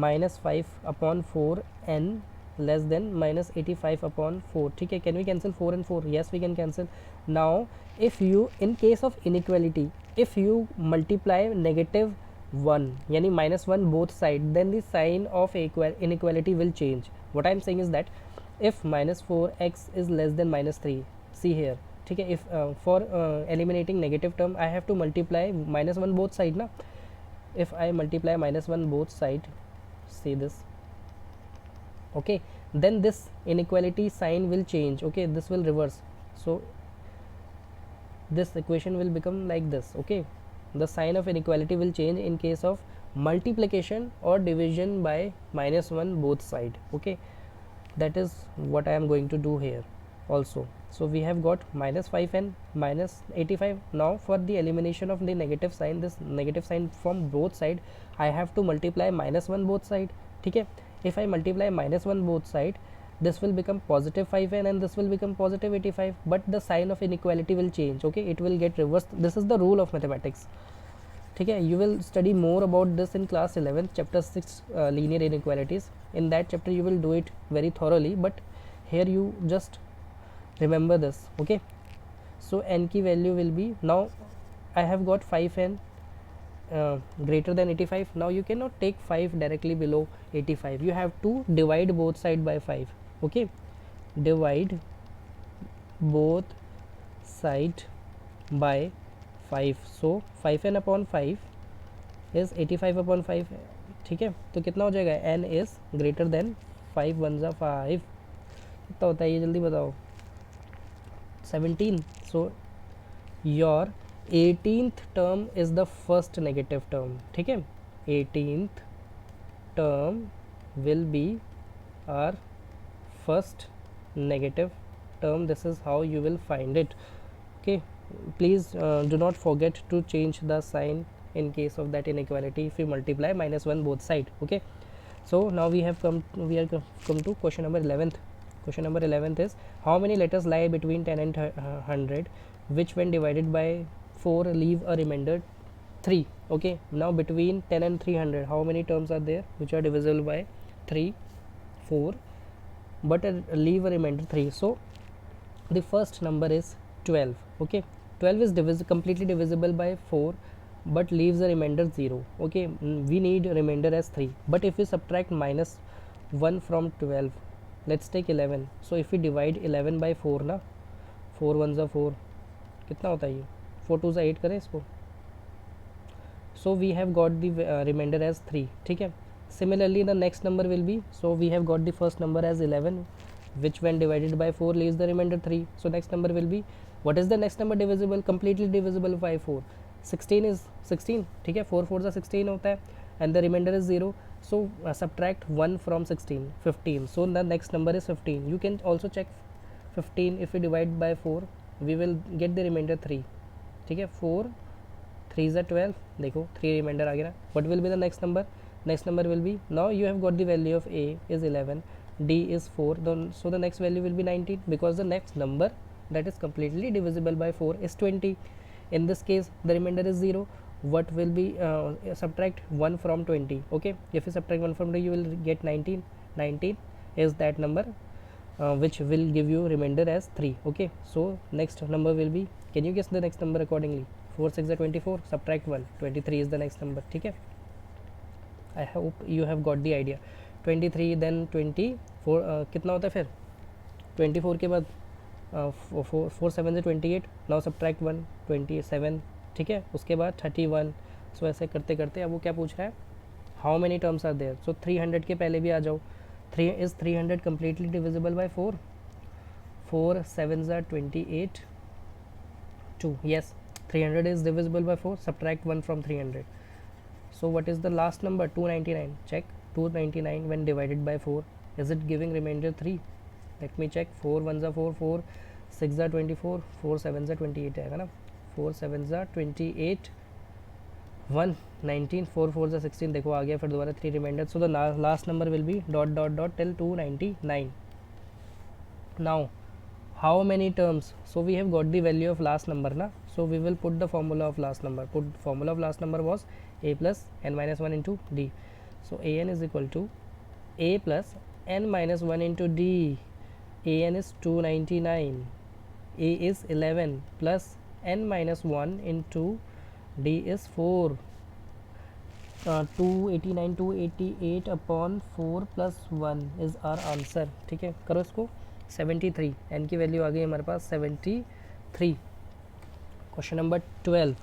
-5/4 n less than -85/4, ठीक है। can we cancel 4 and 4? yes, we can cancel. now if you, in case of inequality, if you multiply -1 यानी -1 both side, then the sign of inequality will change. what I am saying is that if -4x is less than -3, see here, ठीक है। if for eliminating negative term I have to multiply -1 both side ना, if I multiply -1 both side, see this, okay, then this inequality sign will change, okay, this will reverse, so this equation will become like this, okay. the sign of inequality will change in case of multiplication or division by -1 both side, okay. that is what I am going to do here also. So we have got minus 5n minus 85. Now for the elimination of the negative sign, this negative sign from both side, I have to multiply minus 1 both side. ठीक है, if I multiply minus 1 both side, this will become positive 5n and this will become positive 85, but the sign of inequality will change. Okay, it will get reversed. This is the rule of mathematics. ठीक है, you will study more about this in class 11 chapter 6 linear inequalities. In that chapter you will do it very thoroughly, but here you just remember this. Okay, so n की value will be, now I have got 5n greater than 85. Now you cannot take 5 directly below 85, you have to divide both side by 5. Okay, divide both side by 5. so 5n upon 5 is 85 upon 5. ठीक है, तो कितना हो जाएगा, n is greater than 5 1 जा 5, कितना होता है ये जल्दी बताओ, 17. so your 18th term is the first negative term. ठीक है, 18th term will be our first negative term. This is how you will find it. Okay, please do not forget to change the sign in case of that inequality if you multiply minus 1 both side. Okay, so now we are come to question number 11th. Question number 11th is, how many letters lie between 10 and 100 which when divided by 4 leave a remainder 3. Okay, now between 10 and 300 how many terms are there which are divisible by 3 4 but leave a remainder 3. so the first number is 12. Okay, 12 is completely divisible by 4 but leaves a remainder 0. Okay, we need remainder as 3, but if we subtract minus 1 from 12, let's take 11. so if we divide 11 by 4 ना, 4 1 जा 4, कितना होता है ये, 4 2 जा 8 करें इसको. so we have got the remainder as 3. ठीक है, similarly the next number will be, so we have got the first number as 11 which when divided by 4 leaves the remainder 3. so next number will be, what is the next number divisible, completely divisible by 4, 16 is 16. ठीक है, 4 4 जा 16 होता है and the remainder is 0. so subtract 1 from 16, 15. so the next number is 15. you can also check 15, if we divide by 4 we will get the remainder 3. ठीक है, 4 3 is 12, देखो 3 remainder आ गया. what will be the next number, next number will be, now you have got the value of a is 11, d is 4, so the next value will be 19 because the next number that is completely divisible by 4 is 20. in this case the remainder is 0. what will be, subtract 1 from 20. okay, if you subtract 1 from 20 you will get 19. 19 is that number which will give you remainder as 3. okay, so next number will be, can you guess the next number accordingly, 4 6 is 24, subtract 1, 23 is the next number. ठीक है, I hope you have got the idea. 23 then 24 कितना होता है फिर, 24 के बाद 4 7 से 28, now subtract 1, 27. ठीक है, उसके बाद 31. सो ऐसे करते करते अब वो क्या पूछ रहा है, how many terms are there. So 300 के पहले भी आ जाओ. 300 completely divisible by 4, 4 7s are 28, 2. yes, 300 is divisible by 4, subtract 1 from 300. so what is the last number, 299. check 299 when divided by 4, is it giving remainder 3. let me check, 4 1s are 4, 4 6 are 24, 4 7s are 28 आएगा ना, 4 7s are 28, 1 19, 4 4s are 16, देखो आ गया. फिर दोबारा 3 reminder. So the last number will be dot dot dot till 299. Now how many terms, so we have got the value of last number na, so we will put the formula of last number. Formula of last number was a plus n minus 1 into d. so an is equal to a plus n minus 1 into d. an is 299, a is 11 plus n minus 1 into d is 4. 289 288 upon 4 plus 1 is our answer. ठीक है, करो इसको. 73, n की value आ गई हमारे पास 73. Question number 12.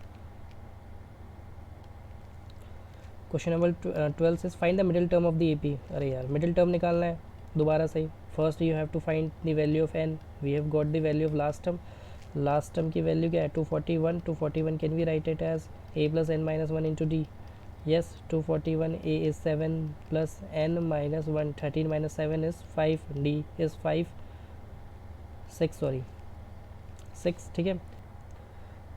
Question number 12 is find the middle term of the AP. अरे यार, मिडिल टर्म निकालना है दोबारा से. First you have to find the value of n. We have got the value of last term. Last term की value क्या है, 241. 241 can we write it as a plus n minus 1 into d. yes, 241, a is 7 plus n minus 1, 13 minus 7 is 5, d is 5, 6, sorry 6. ठीक है.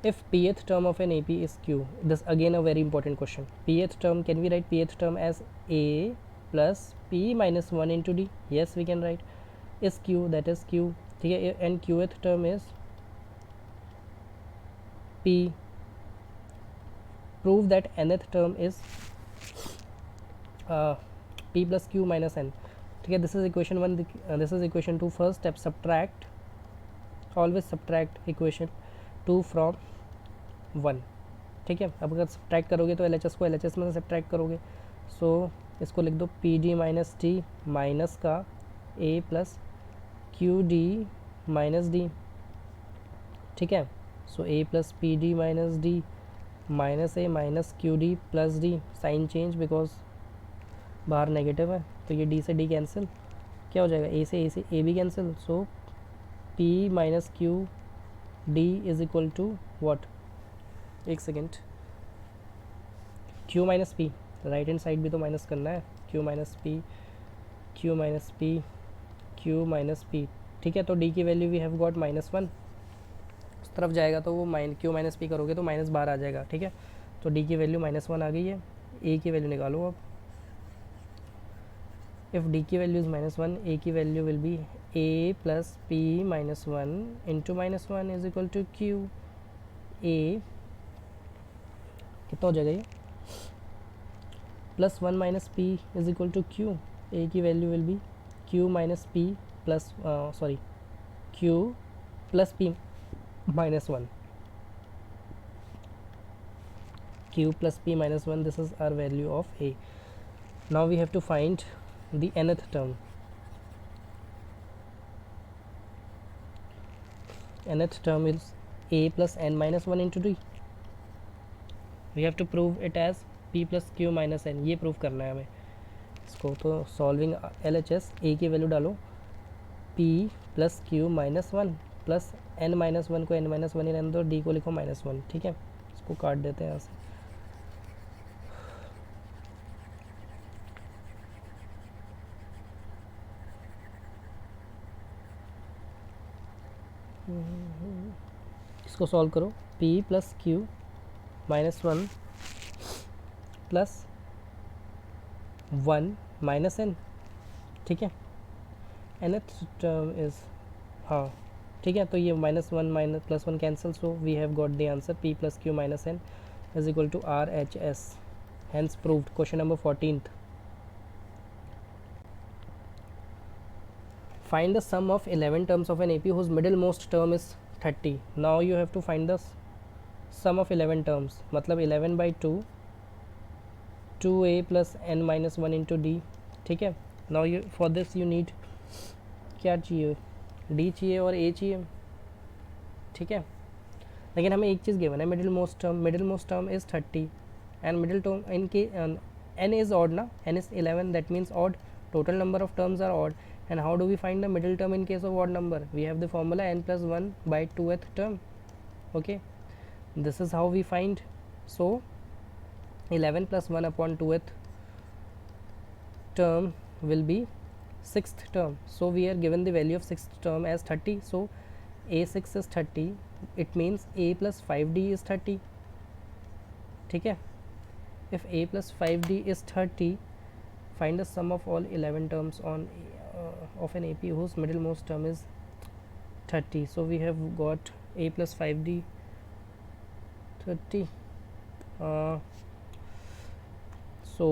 If pth term of an AP is q, this again a very important question. Pth term, can we write pth term as a plus p minus 1 into d? Yes, we can write. Is q, that is q. ठीक है. And qth term is p. Prove that nth term is p plus q minus n. ठीक है. This is equation 1, this is equation 2. First step, subtract, always subtract equation 2 from 1. ठीक है. अब अगर subtract करोगे तो LHS को LHS में से सब्ट्रैक्ट करोगे. सो इसको लिख दो P D minus T minus का A plus Q D minus D. ठीक है. So A plus P D minus D minus A minus Q D plus D. Sign change because बाहर नेगेटिव है तो ये डी से डी कैंसिल. क्या हो जाएगा, ए से ए भी cancel. So P minus Q D is equal to what, एक second, q minus P, right hand side भी तो माइनस करना है. q minus P, q minus P, q minus P. ठीक है. तो d की वैल्यू वी हैव गॉट -1. उस तरफ जाएगा तो वो q माइनस पी करोगे तो माइनस बाहर आ जाएगा. ठीक है. तो d की वैल्यू -1 आ गई है. a की वैल्यू निकालो अब. इफ़ d की वैल्यू इज़ -1, a की value will be a plus P minus 1 into -1 is equal to q. a कितना हो जाएगा ये, +1 minus P is equal to Q. A की value will be Q minus P plus sorry Q plus P minus 1. Q plus P minus 1, this is our value of A. Now we have to find the nth term. nth term is a plus n minus 1 into d. We have to prove it as p plus q minus n. ये prove करना है हमें इसको. तो solving LHS, a की value डालो p plus q minus 1 plus n minus 1 को n minus 1 ही रहने दो, d को लिखो -1. ठीक है. इसको काट देते हैं यहाँ से. इसको सॉल्व करो. p plus q minus 1 plus 1 minus n. ठीक है. nth टर्म इज, हाँ ठीक है. तो ये -1 minus +1 cancel. So we have got the answer p plus q minus n is equal to RHS. Hence proved. Question number 14th. Find the sum of 11 terms of an AP whose middlemost term is 30. Now you have to find the sum of 11 terms. मतलब 11 by 2, 2a plus n minus 1 into d. ठीक है. Now you for this you need, क्या चाहिए, d चाहिए और a चाहिए. ठीक है. लेकिन हमें एक चीज़ गिवन है, middlemost term is 30 and middle term इनके n is odd ना, n is 11, that means odd. Total number of terms are odd. And how do we find the middle term in case of odd number? We have the formula n plus 1 by 2th term. Okay, this is how we find. So 11 plus 1 upon 2th term will be 6th term. So we are given the value of 6th term as 30. So a6 is 30. It means a plus 5d is 30. ठीक है. If a plus 5d is 30, find the sum of all 11 terms on of an AP whose middlemost term is 30. So we have got a plus 5d 30. So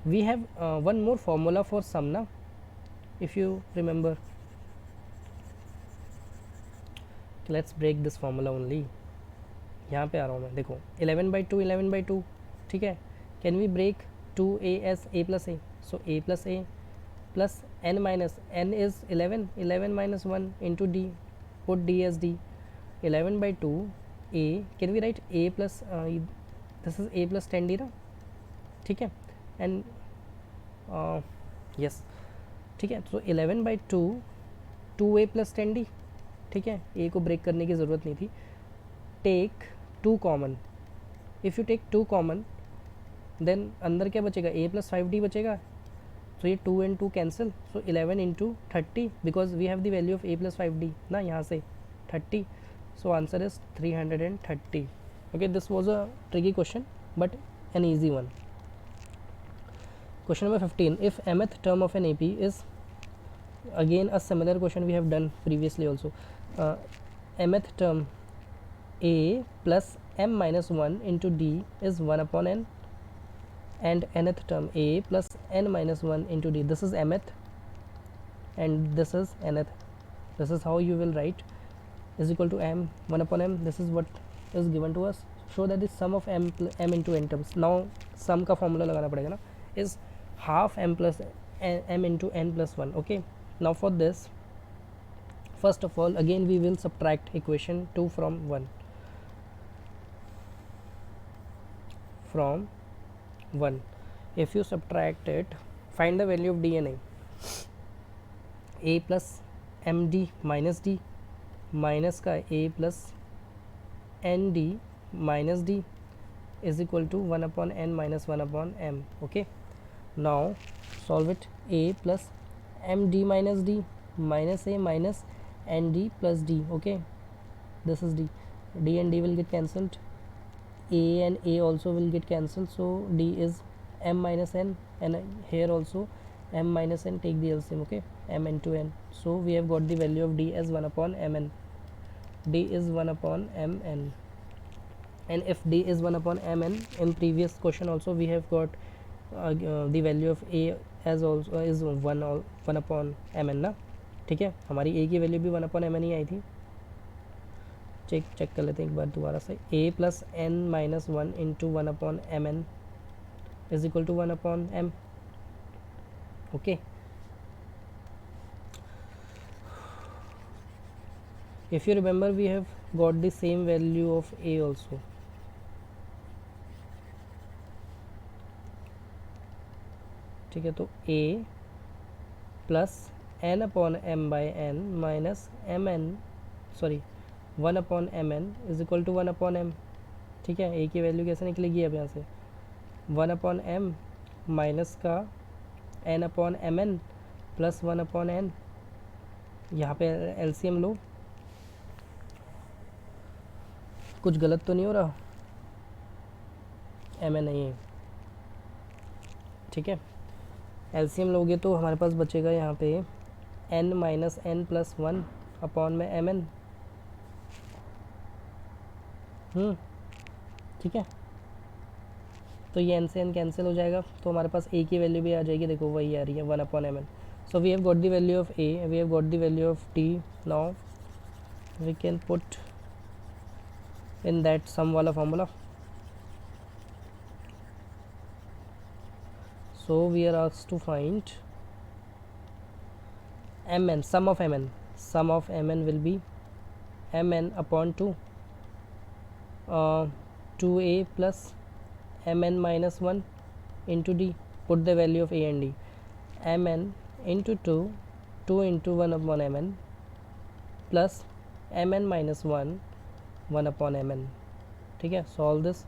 we have one more formula for sum na, if you remember. Let's break this formula only. यहाँ पे आ रहा हूँ मैं. देखो 11 by 2, 11 by 2. ठीक है. Can we break 2a as a plus a? So a plus a plus n minus n is 11 minus 1 into d. Put d as d. 11 by 2 a. Can we write a plus this is a plus 10d ना. ठीक है. and yes. ठीक है. तो 11 by 2 2a plus 10d. ठीक है. a को break करने की ज़रूरत नहीं थी. Take 2 common. If you take 2 common then अंदर क्या बचेगा, a प्लस 5d बचेगा. So ये 2 and 2 cancel, so 11 into 30 because we have the value of a plus 5d ना यहाँ से 30. So answer is 330. Okay, this was a tricky question but an easy one. Question number 15. If mth term of an AP is, again a similar question we have done previously also. Mth term a plus m minus 1 into d is 1 upon n, and nth term a plus n minus 1 into d. This is mth and this is nth. This is how you will write, is equal to m 1 upon m. This is what is given to us. Show that the sum of m into n terms. Now sum का formula लगाना पड़ेगा ना, is half m plus m into n plus 1. Okay, now for this, first of all again we will subtract equation 2 from 1. From 1, if you subtract it, find the value of d and a plus md minus d minus का a plus nd minus d is equal to 1 upon n minus 1 upon m. Okay, now solve it. A plus md minus d minus a minus nd plus d. Okay, this is d and d will get cancelled, a and a also will get cancelled, so d is m minus n, and here also m minus n, take the LCM. Okay, m into n, so we have got the value of d as 1 upon mn. D is 1 upon mn, and if d is 1 upon mn, in previous question also we have got the value of a as also is 1 upon mn ना. ठीक है, हमारी a की value भी 1 upon mn ही आई थी. Check कर लेते हैं एक बार दोबारा से. a plus n minus 1 into 1 upon M n is equal to 1 upon m. Okay, if you remember we have got the same value of a also. ठीक है, तो a plus n upon m by n minus m n, sorry 1 upon M n is equal to 1 upon m. ठीक है, a की value कैसे निकलेगी अब यहाँ से, 1 अपॉन m माइनस का n upon M n plus 1 upon n. यहाँ पे LCM लो, कुछ गलत तो नहीं हो रहा, एम एन नहीं है. ठीक है, LCM लोगे तो हमारे पास बचेगा यहाँ पे n minus n plus 1 upon में एम एन. ठीक है, तो ये n से n कैंसिल हो जाएगा, तो हमारे पास a की वैल्यू भी आ जाएगी. देखो वही आ रही है 1 upon M N. So we have got the value of a, we have got the value of t. Now we can put in that sum wala formula. So we are asked to find mn, sum of mn. Sum of mn will be mn upon 2, 2a plus mn minus 1 into d. Put the value of a and d. mn into 2, 2 into 1 upon mn plus mn minus 1, 1 upon mn. ठीक है, solve this.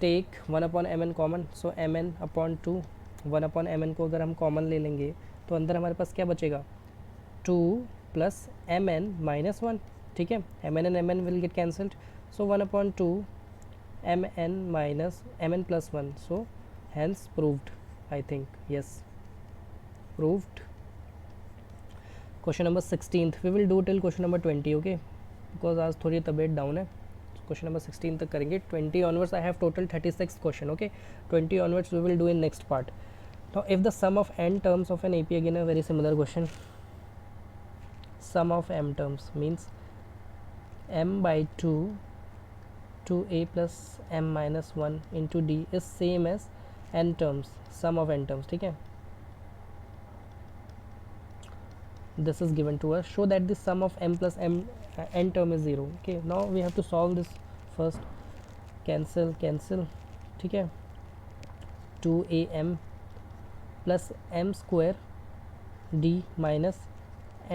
Take 1 upon M n common, so M n upon 2, 1 upon M n को अगर हम common ले लेंगे तो अंदर हमारे पास क्या बचेगा, 2 प्लस एम एन माइनस 1. ठीक है, m n and m n will get cancelled, so 1 upon 2 m n minus m n plus 1. So hence proved, I think yes, proved. Question number 16th we will do till question number 20. Okay, because आज थोड़ी तबीयत down है. Question number 16 तक करेंगे. 20 onwards I have total 36 question. Okay, 20 onwards we will do in next part. Now if the sum of n terms of N AP, again a very similar question. Sum of m terms means m by 2 2a plus m minus 1 into d is same as n terms, sum of n terms. ठीक है, this is given to us. Show that the sum of m plus m n term is 0. Okay, now we have to solve this first. Cancel cancel. ठीक है, 2am plus m square d minus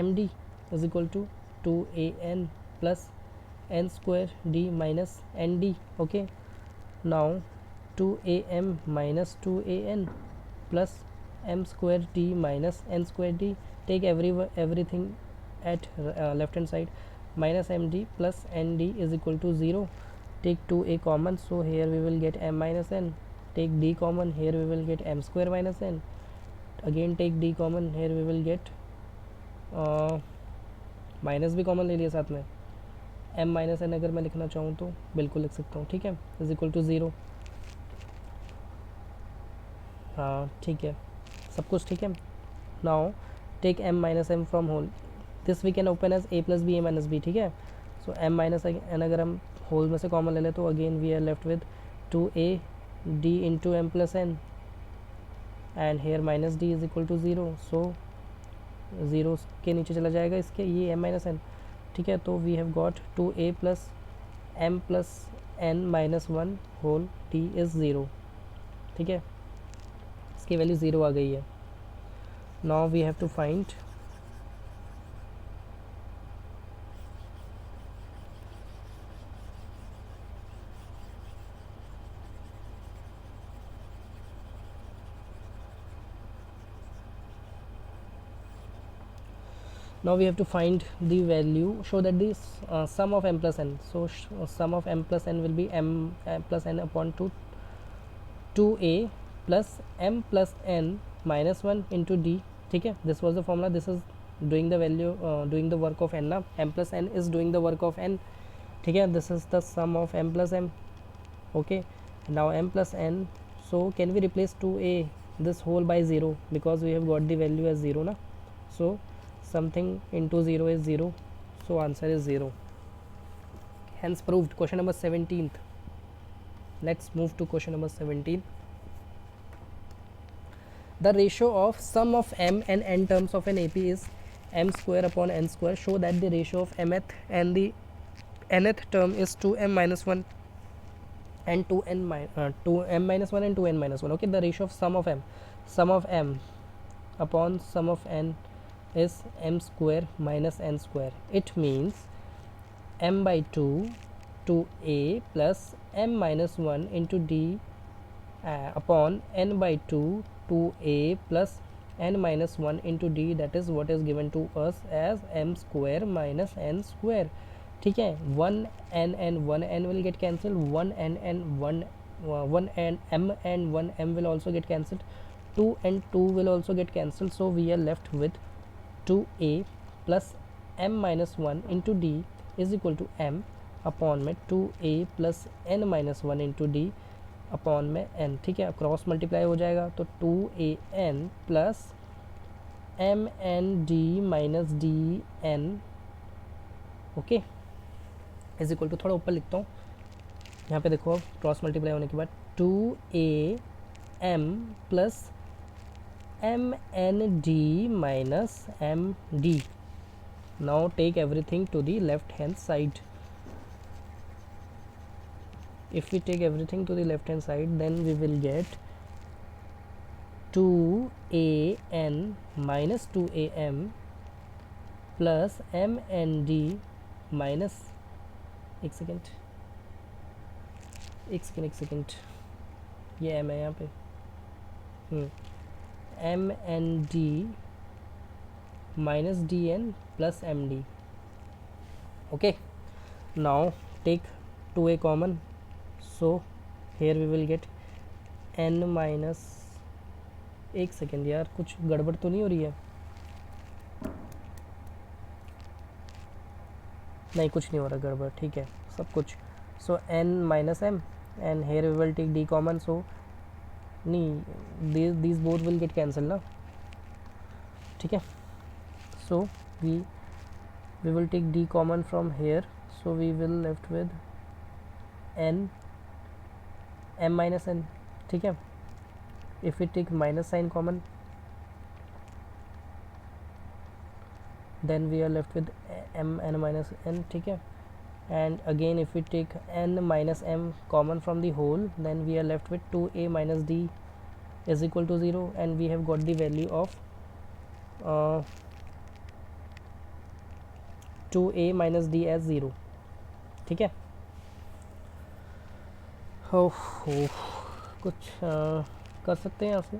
md is equal to 2an plus n square d minus nd. Okay, now 2am minus 2an plus m square d minus n square d. Take everything at left hand side. Minus md plus nd is equal to 0. Take 2a common, so here we will get m minus n. Take d common, here we will get m square minus n. Again take d common, here we will get minus भी common ले लिया साथ में. m minus N अगर मैं लिखना चाहूँ तो बिल्कुल लिख सकता हूँ, ठीक है, इज इक्वल टू 0. हाँ ठीक है, सब कुछ ठीक है. Now take m minus m from whole. This we can open as a plus b a minus b, ठीक है. सो m माइनस एन अगर हम होल में से कॉमन ले लें तो again we are left with 2a d into m plus n and here minus d is equal to 0. So 0 के नीचे चला जाएगा इसके, ये m माइनस एन, ठीक है. तो we have got 2a plus m plus n minus 1 whole d is 0, ठीक है. इसकी वैल्यू 0 आ गई है. Now we have to find now we have to find the value, show that this sum of m plus n. So sum of m plus n will be m plus n upon 2a plus m plus n minus 1 into d, ठीक है. this was the formula. this is doing the value doing the work of n ना, m plus n is doing the work of n, ठीक है. this is the sum of m plus m. okay, now m plus n, so can we replace 2a this whole by 0 because we have got the value as 0 na. so something into 0 is 0, so answer is 0. hence proved. Question number 17th. Let's move to question number 17. The ratio of sum of m and n terms of an AP is m square upon n square. Show that the ratio of mth and the nth term is 2m minus 1 and 2m minus 1 and 2n minus 1. okay, the ratio of sum of m upon sum of n is m square minus n square. It means m by 2 2a plus m minus 1 into d upon n by 2 2a plus n minus 1 into d, that is what is given to us as m square minus n square, ठीक है. 1 n and 1 n will get cancelled, 1 n and 1 n m and 1 m will also get cancelled, 2 and 2 will also get cancelled. so we are left with 2a plus m minus 1 into d is equal to m upon में 2a plus n minus 1 into D upon में n, ठीक है. Cross multiply हो जाएगा तो 2an plus m n d minus d n, okay, is equal to, थोड़ा ऊपर लिखता हूँ यहाँ पे देखो. अब क्रॉस मल्टीप्लाई होने के बाद 2am plus m n d minus m d. Now take everything to the left hand side. if we take everything to the left hand side, then we will get 2an minus 2am plus mnd minus एक second ये m है यहाँ पे, mnd minus dn plus md. okay, now take 2a common, so here we will get n minus, एक second यार कुछ गड़बड़ तो नहीं हो रही है, नहीं कुछ नहीं हो रहा गड़बड़, ठीक है सब कुछ. सो n minus m and here we will take d common, so नहीं these both will get cancelled ना, ठीक है. so we will take d common from here, so we will left with n m minus n, ठीक है. if we take minus sign common, then we are left with m n minus n, ठीक है. and again if we take n minus m common from the whole, then we are left with 2a minus d is equal to 0, and we have got the value of 2a minus d as 0, ठीक है. कुछ कर सकते हैं यहाँ से।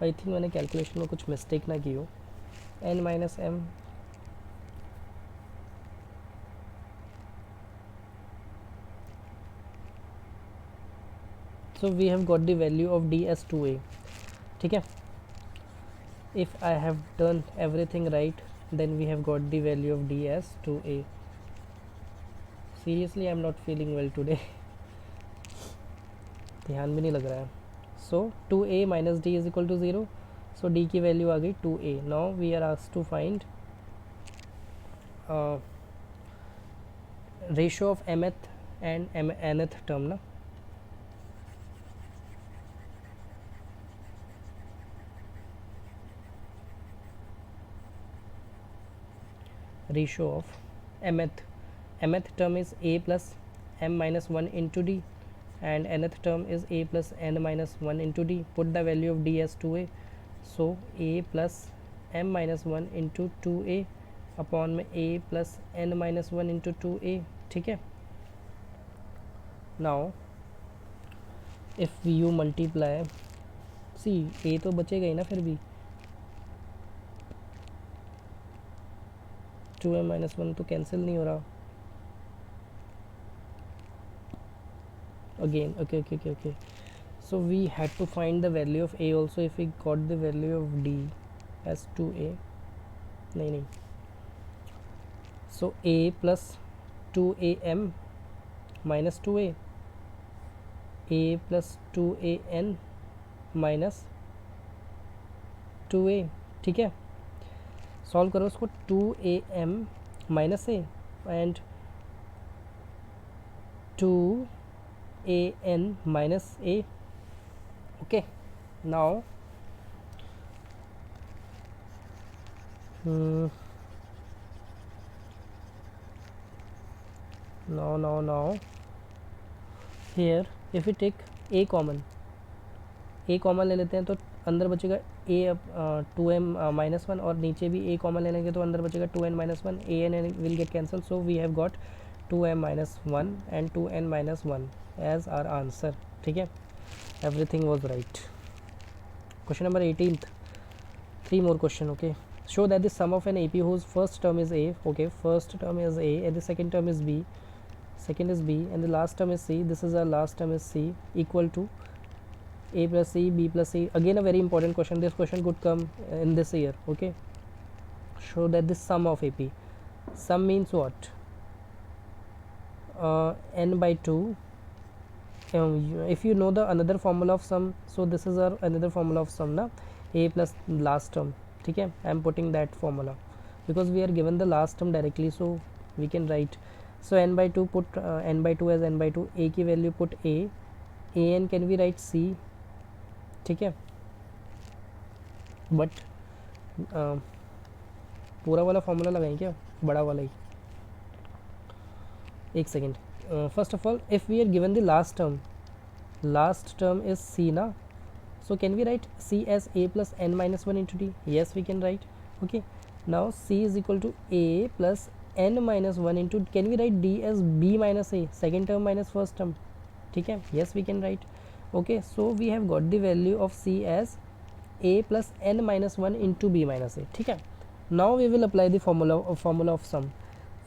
I think मैंने calculation में कुछ मिस्टेक ना की हो। n minus m, so we have got the value of d as 2a, ठीक है। if I have done everything right then we have got the value of d as 2a. seriously I am not feeling well today ध्यान भी नहीं लग रहा है। so 2a minus d is equal to 0, so d की value आ गई 2a. now we are asked to find ratio of mth and nth term ना। ratio of mth term is a plus m minus 1 into d and nth term is a plus n minus 1 into d. put the value of d as 2a, so a plus m minus 1 into 2a upon में a plus n minus 1 into 2a, ठीक है। now if you multiply, see a तो बचेगा ही ना फिर भी, 2m minus 1 तो cancel नहीं हो रहा। again okay, so we had to find the value of a also. if we got the value of d as 2a, नहीं, so a plus 2am minus 2a, a plus 2an minus 2a, ठीक है। Solve करो उसको, 2am minus a and 2an minus a, okay। now now here if we take a common ले लेते हैं तो अंदर बचेगा a 2m माइनस 1 और नीचे भी a कॉमन ले लेंगे तो अंदर बचेगा 2n minus 1, a and n will get cancelled, so we have got 2m minus 1 and 2n minus 1 as our answer, ठीक है। everything was right. question number 18th, 3 more question, okay। show that the sum of an AP whose first term is a, okay, first term is a and the second term is b, second is b and the last term is c, this is our last term is c, equal to a plus c, b plus c. again a very important question, this question could come in this year, okay। show that the sum of AP, sum means what, n by 2. if you know the another formula of sum, so this is our another formula of sum na, a plus last term, ठीक है। I am putting that formula because we are given the last term directly, so we can write, so n by 2 put n by 2 as n by 2, a की value put a, an can we write c, ठीक है। But पूरा वाला formula लगाएं क्या, बड़ा वाला ही, एक second. First of all if we are given the last term is c ना, so can we write c as a plus n minus 1 into d, yes we can write, okay। now c is equal to a plus n minus 1 into, can we write d as b minus a, second term minus first term, ठीक है, yes we can write, okay। so we have got the value of c as a plus n minus 1 into b minus a, ठीक है। now we will apply the formula of sum.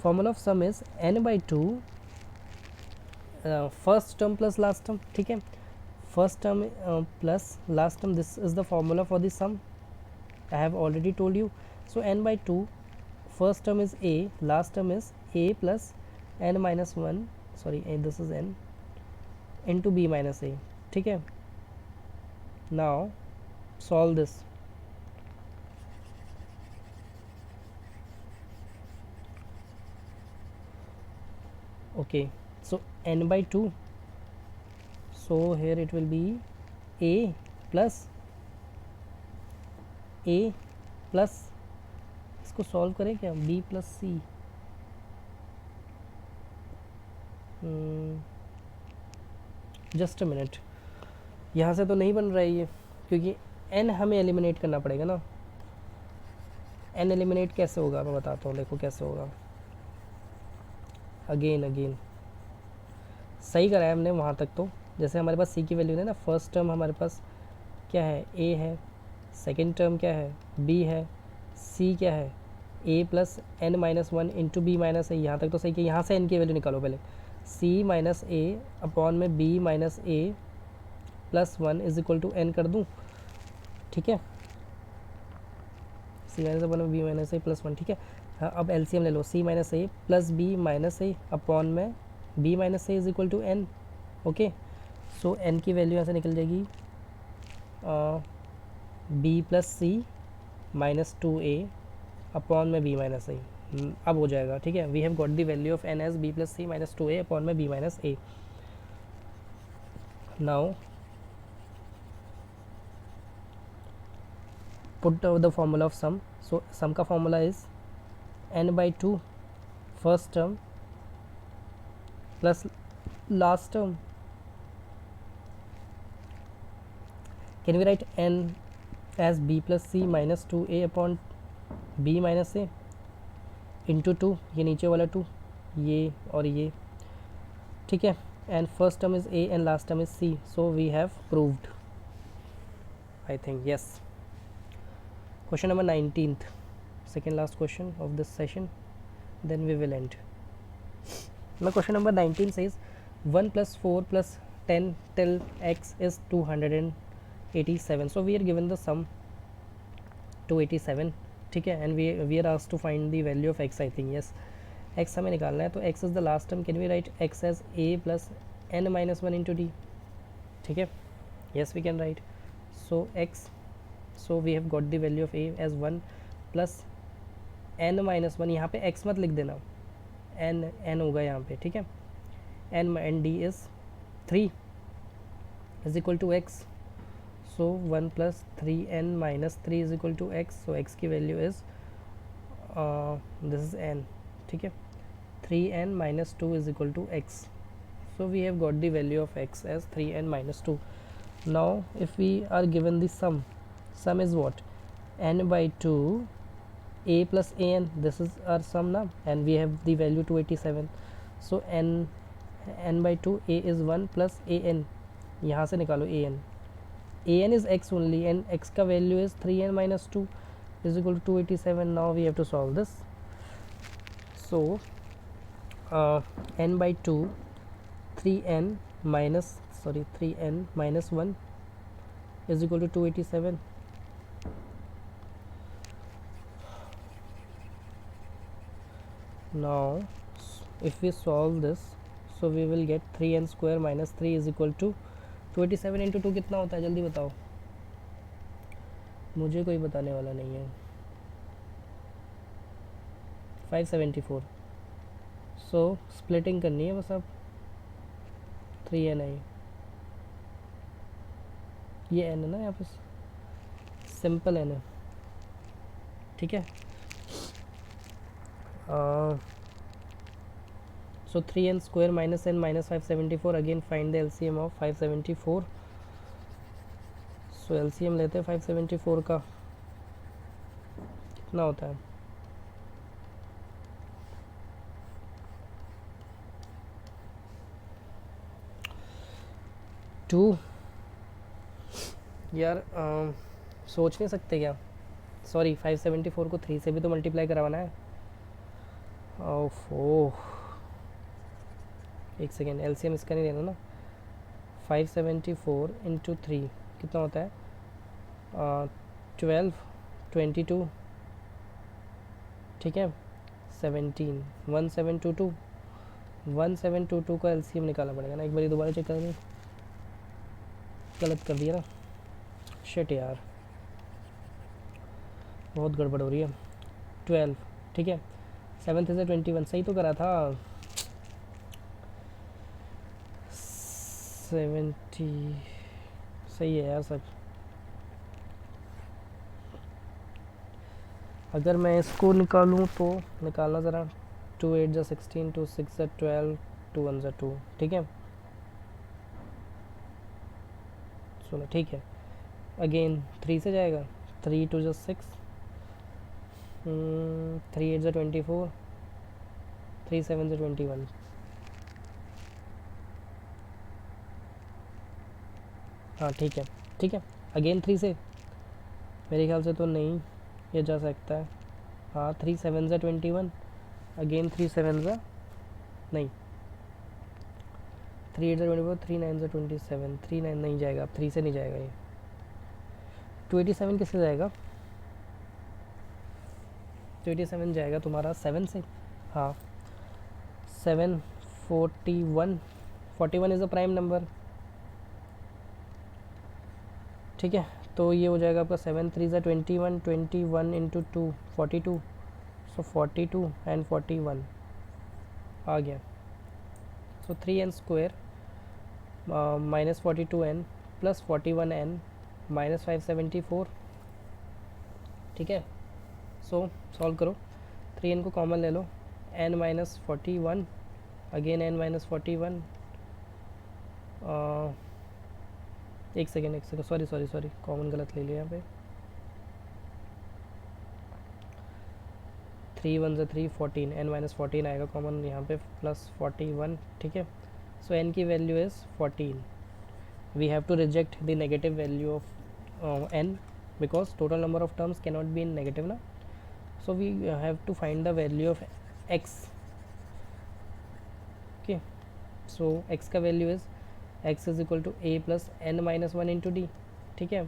formula of sum is n by 2 first term plus last term, ठीक है। first term plus last term, this is the formula for the sum, I have already told you। so n by 2 first term is a, last term is a plus n minus 1, sorry this is n into b minus a, ठीक है। now solve this, okay। so n by 2, so here it will be a plus इसको solve करें क्या, b plus c, just a minute, यहाँ से तो नहीं बन रहा है ये क्योंकि n हमें एलिमिनेट करना पड़ेगा ना। n एलिमिनेट कैसे होगा मैं बताता हूँ, देखो कैसे होगा। अगेन सही करा है हमने वहाँ तक तो, जैसे हमारे पास सी की वैल्यू है ना, फर्स्ट टर्म हमारे पास क्या है, ए है, सेकेंड टर्म क्या है, बी है, सी क्या है, A plus N minus one into B minus A, यहाँ तक तो सही कि यहाँ से एन की वैल्यू निकालो पहले, सी माइनस ए अपॉन में B minus a plus one is equal to n कर दूँ, ठीक है, सी माइनस अपॉन में B minus a plus one, ठीक है। हाँ, अब एलसीएम ले लो, c minus a plus b minus a upon में B minus a is equal to n, okay. So n की वैल्यू यहाँ से निकल जाएगी बी प्लस सी माइनस टू ए अपॉन में बी माइनस ए, अब हो जाएगा, ठीक है। We have got the value of N as B plus C minus two A upon में B minus A. Now put the formula of sum. So sum का formula is n by 2 first term plus last term. Can we write n as b plus c minus 2a upon b minus a into 2, ये नीचे वाला 2, ये और ये, ठीक है, and first term is a and last term is c, so we have proved, I think, yes. Question number 19th, second last question of this session, then we will end. Now question number 19 says 1 plus 4 plus 10 till x is 287. So we are given the sum 287, ठीक है, and we are asked to find the value of x, I think, yes. x हमें निकालना है, तो x is the last term. Can we write x as a plus n minus 1 into d, ठीक है, yes we can write. So x, so we have got the value of a as 1 plus n minus 1, यहाँ पे x मत लिख देना, n होगा यहाँ पे, ठीक है, n and d is 3 is equal to x, so 1 plus 3n minus 3 is equal to x, so x की value is this is n, ठीक है, 3n minus 2 is equal to x, so we have got the value of x as 3n minus 2. Now if we are given the sum is what, n by 2 a plus an, this is our sum now, and we have the value 287, so n by 2 a is 1 plus an, यहाँ से निकालो an is x only and x का value is 3n minus 2 is equal to 287. Now we have to solve this. So n by 2 3n minus 1 is equal to 287. Now if we solve this, so we will get 3n square minus 3 is equal to 287 into 2 कितना होता है, जल्दी बताओ, मुझे कोई बताने वाला नहीं है, 574. सो स्प्लिटिंग करनी है बस, अब 3n है, ये n है ना यहाँ पे, सिंपल n है, ठीक है. So 3n square minus n minus 574, again find the LCM of 574. So LCM लेते हैं 574 का, कितना होता है, टू, यार सोच नहीं सकते क्या, सॉरी 574 को 3 से भी तो मल्टीप्लाई करवाना है, ओह एक सेकेंड, एलसीएम इसका नहीं लेना ना, 574 इंटू 3 कितना होता है, 12 22, ठीक है, 17 1722 का एलसीएम निकालना पड़ेगा ना, एक बार दोबारा चेक कर, गलत कर दिया ना, शिट यार बहुत गड़बड़ हो रही है, 12, ठीक है, 7 से 21, सही तो करा था, 70 सही है यार सब. अगर मैं इसको निकालूं तो निकालना ज़रा, 2 8 जा 16, 2 6 जा 12, 2 1 जा 2, ठीक है, सुनो ठीक है, अगेन 3 से जाएगा, 3 2 जा 6, 3 8 जा 24, 3 7 जा 21, हाँ ठीक है, ठीक है। अगेन 3 से मेरे ख्याल से तो नहीं ये जा सकता है। हाँ 3 7 ज़ा 21, अगेन 3 7 ज़ा नहीं, 3 8 ज़ा 24, 3 9 ज़ा 27, 3 9 नहीं जाएगा, अब 3 से नहीं जाएगा ये। 287 किससे जाएगा? 287 जाएगा तुम्हारा 7 से। हाँ 7 41, 41 इज़ अ प्राइम नंबर, ठीक है। तो ये हो जाएगा आपका 7 3 ज़ा 21, 21 इंटू 2 42, सो 42 एंड 41 आ गया। सो 3n square minus 42n plus 41n minus 574, ठीक है। सो सॉल्व करो, 3n को कॉमन ले लो, n minus 41, again n minus 41, एक सेकेंड सॉरी कॉमन गलत ले लिया यहाँ पे। 3 1 ज़ा 3 14, n माइनस 14 आएगा कॉमन यहाँ पे, प्लस 41, ठीक है। सो n की value is 14। We have to reject the negative value of n because total number of terms cannot be in negative ना। So we have to find the value of x, okay. So x का value is x is equal to a plus n minus 1 into D, ठीक है।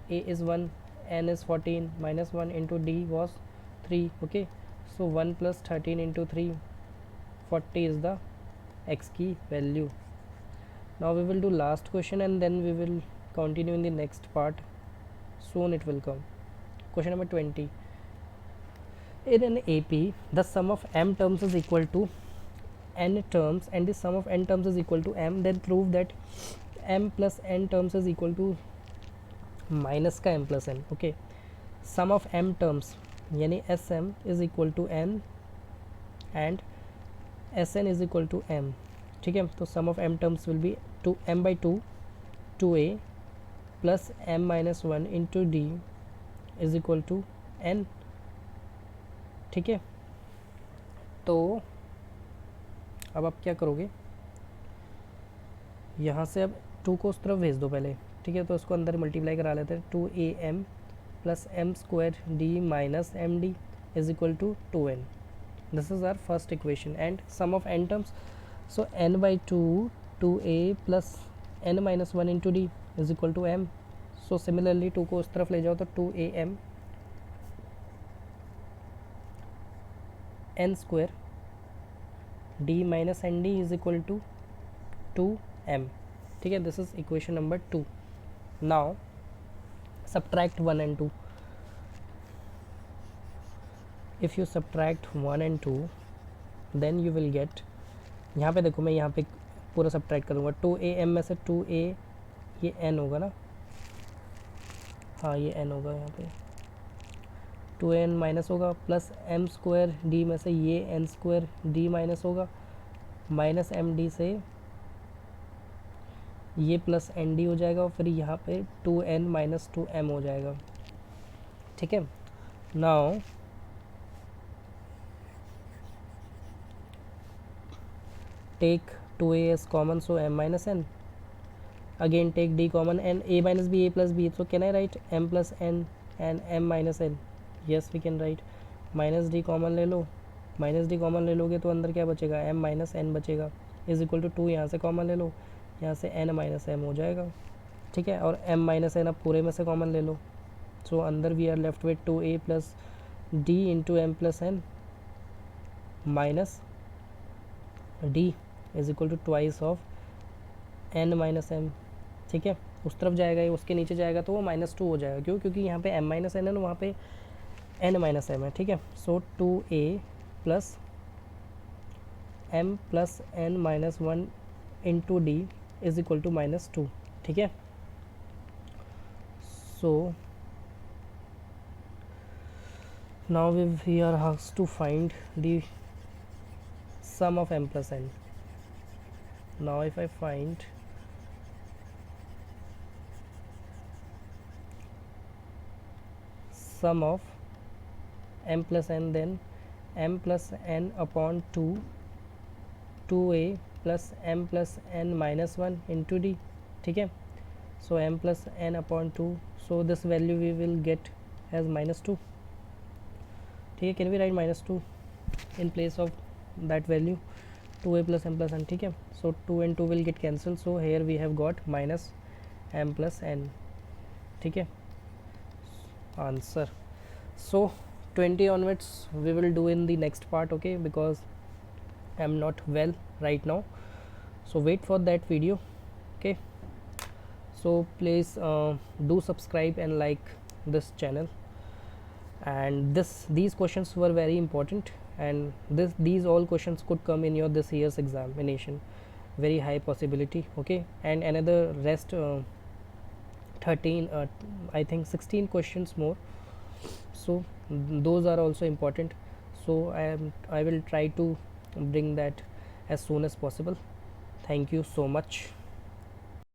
a is 1, n is 14, minus 1 into d was 3, okay. So 1 plus 13 into 3, 40 is the x key value. Now we will do last question and then we will continue in the next part. Soon it will come. Question number 20. In an AP, the sum of m terms is equal to n terms and the sum of n terms is equal to m. Then prove that m plus n terms is equal to minus का m plus n, okay. Sum of m terms यानी S M is equal to n and S N is equal to m, ठीक है। तो sum of m terms will be two m by 2 2a plus m minus 1 into D is equal to n, ठीक है। तो अब आप क्या करोगे, यहाँ से अब 2 को उस तरफ भेज दो पहले, ठीक है। तो उसको अंदर मल्टीप्लाई करा लेते हैं, 2am plus m square d minus m d is equal to 2n। This is our first equation and sum of n terms, so n by 2 2a plus n minus 1 into D is equal to m। So similarly 2 को उस तरफ ले जाओ तो 2am n square d minus N d is equal to 2m, ठीक है। This is equation number 2। Now subtract 1 and 2. If you subtract 1 and 2 then you will get, यहाँ पे देखो मैं यहाँ पे पूरा subtract करूँगा, 2am में से 2a ये n होगा ना, हाँ ये n होगा, यहाँ पे 2n माइनस होगा, प्लस m स्क्वायर d में से ये n स्क्वायर d माइनस होगा, माइनस एम डी से ये प्लस एन डी हो जाएगा और फिर यहाँ पे 2n माइनस 2m हो जाएगा, ठीक है। Now take 2a as common, so m minus n, again take d common and a minus b, a plus b, so can I write m plus n and m minus n? Yes we can write। Minus D common ले लो, minus D common ले लोगे तो अंदर क्या बचेगा, m minus n बचेगा, is equal to 2 यहाँ से कॉमन ले लो, यहाँ से n माइनस m हो जाएगा, ठीक है। और m माइनस n अब पूरे में से कॉमन ले लो, सो अंदर we are left with 2a plus d into m plus n minus d is equal to twice of n minus m, ठीक है। उस तरफ जाएगा ये, उसके नीचे जाएगा तो वो -2 हो जाएगा, क्यों, क्योंकि यहाँ पे m माइनस n है, वहाँ पे n माइनस m है, ठीक है। So 2a plus m plus n minus 1 into D is equal to -2, ठीक है। So now we are asked to find the sum of m plus n. Now if I find sum of m plus n, then m plus n upon 2 2a plus m plus n minus 1 into D, ठीक है। so m plus n upon 2, so this value we will get as -2. ठीक है, can we write -2 in place of that value, 2a plus m plus n. ठीक है, so 2 and 2 will get cancelled, so here we have got minus m plus n. ठीक है, answer. So 20 onwards we will do in the next part, okay, because I'm not well right now, so wait for that video. Okay, so please do subscribe and like this channel, and these questions were very important, and these all questions could come in your this year's examination, very high possibility. Okay, and another rest 13 I think 16 questions more, so those are also important, so I will try to bring that as soon as possible. Thank you so much.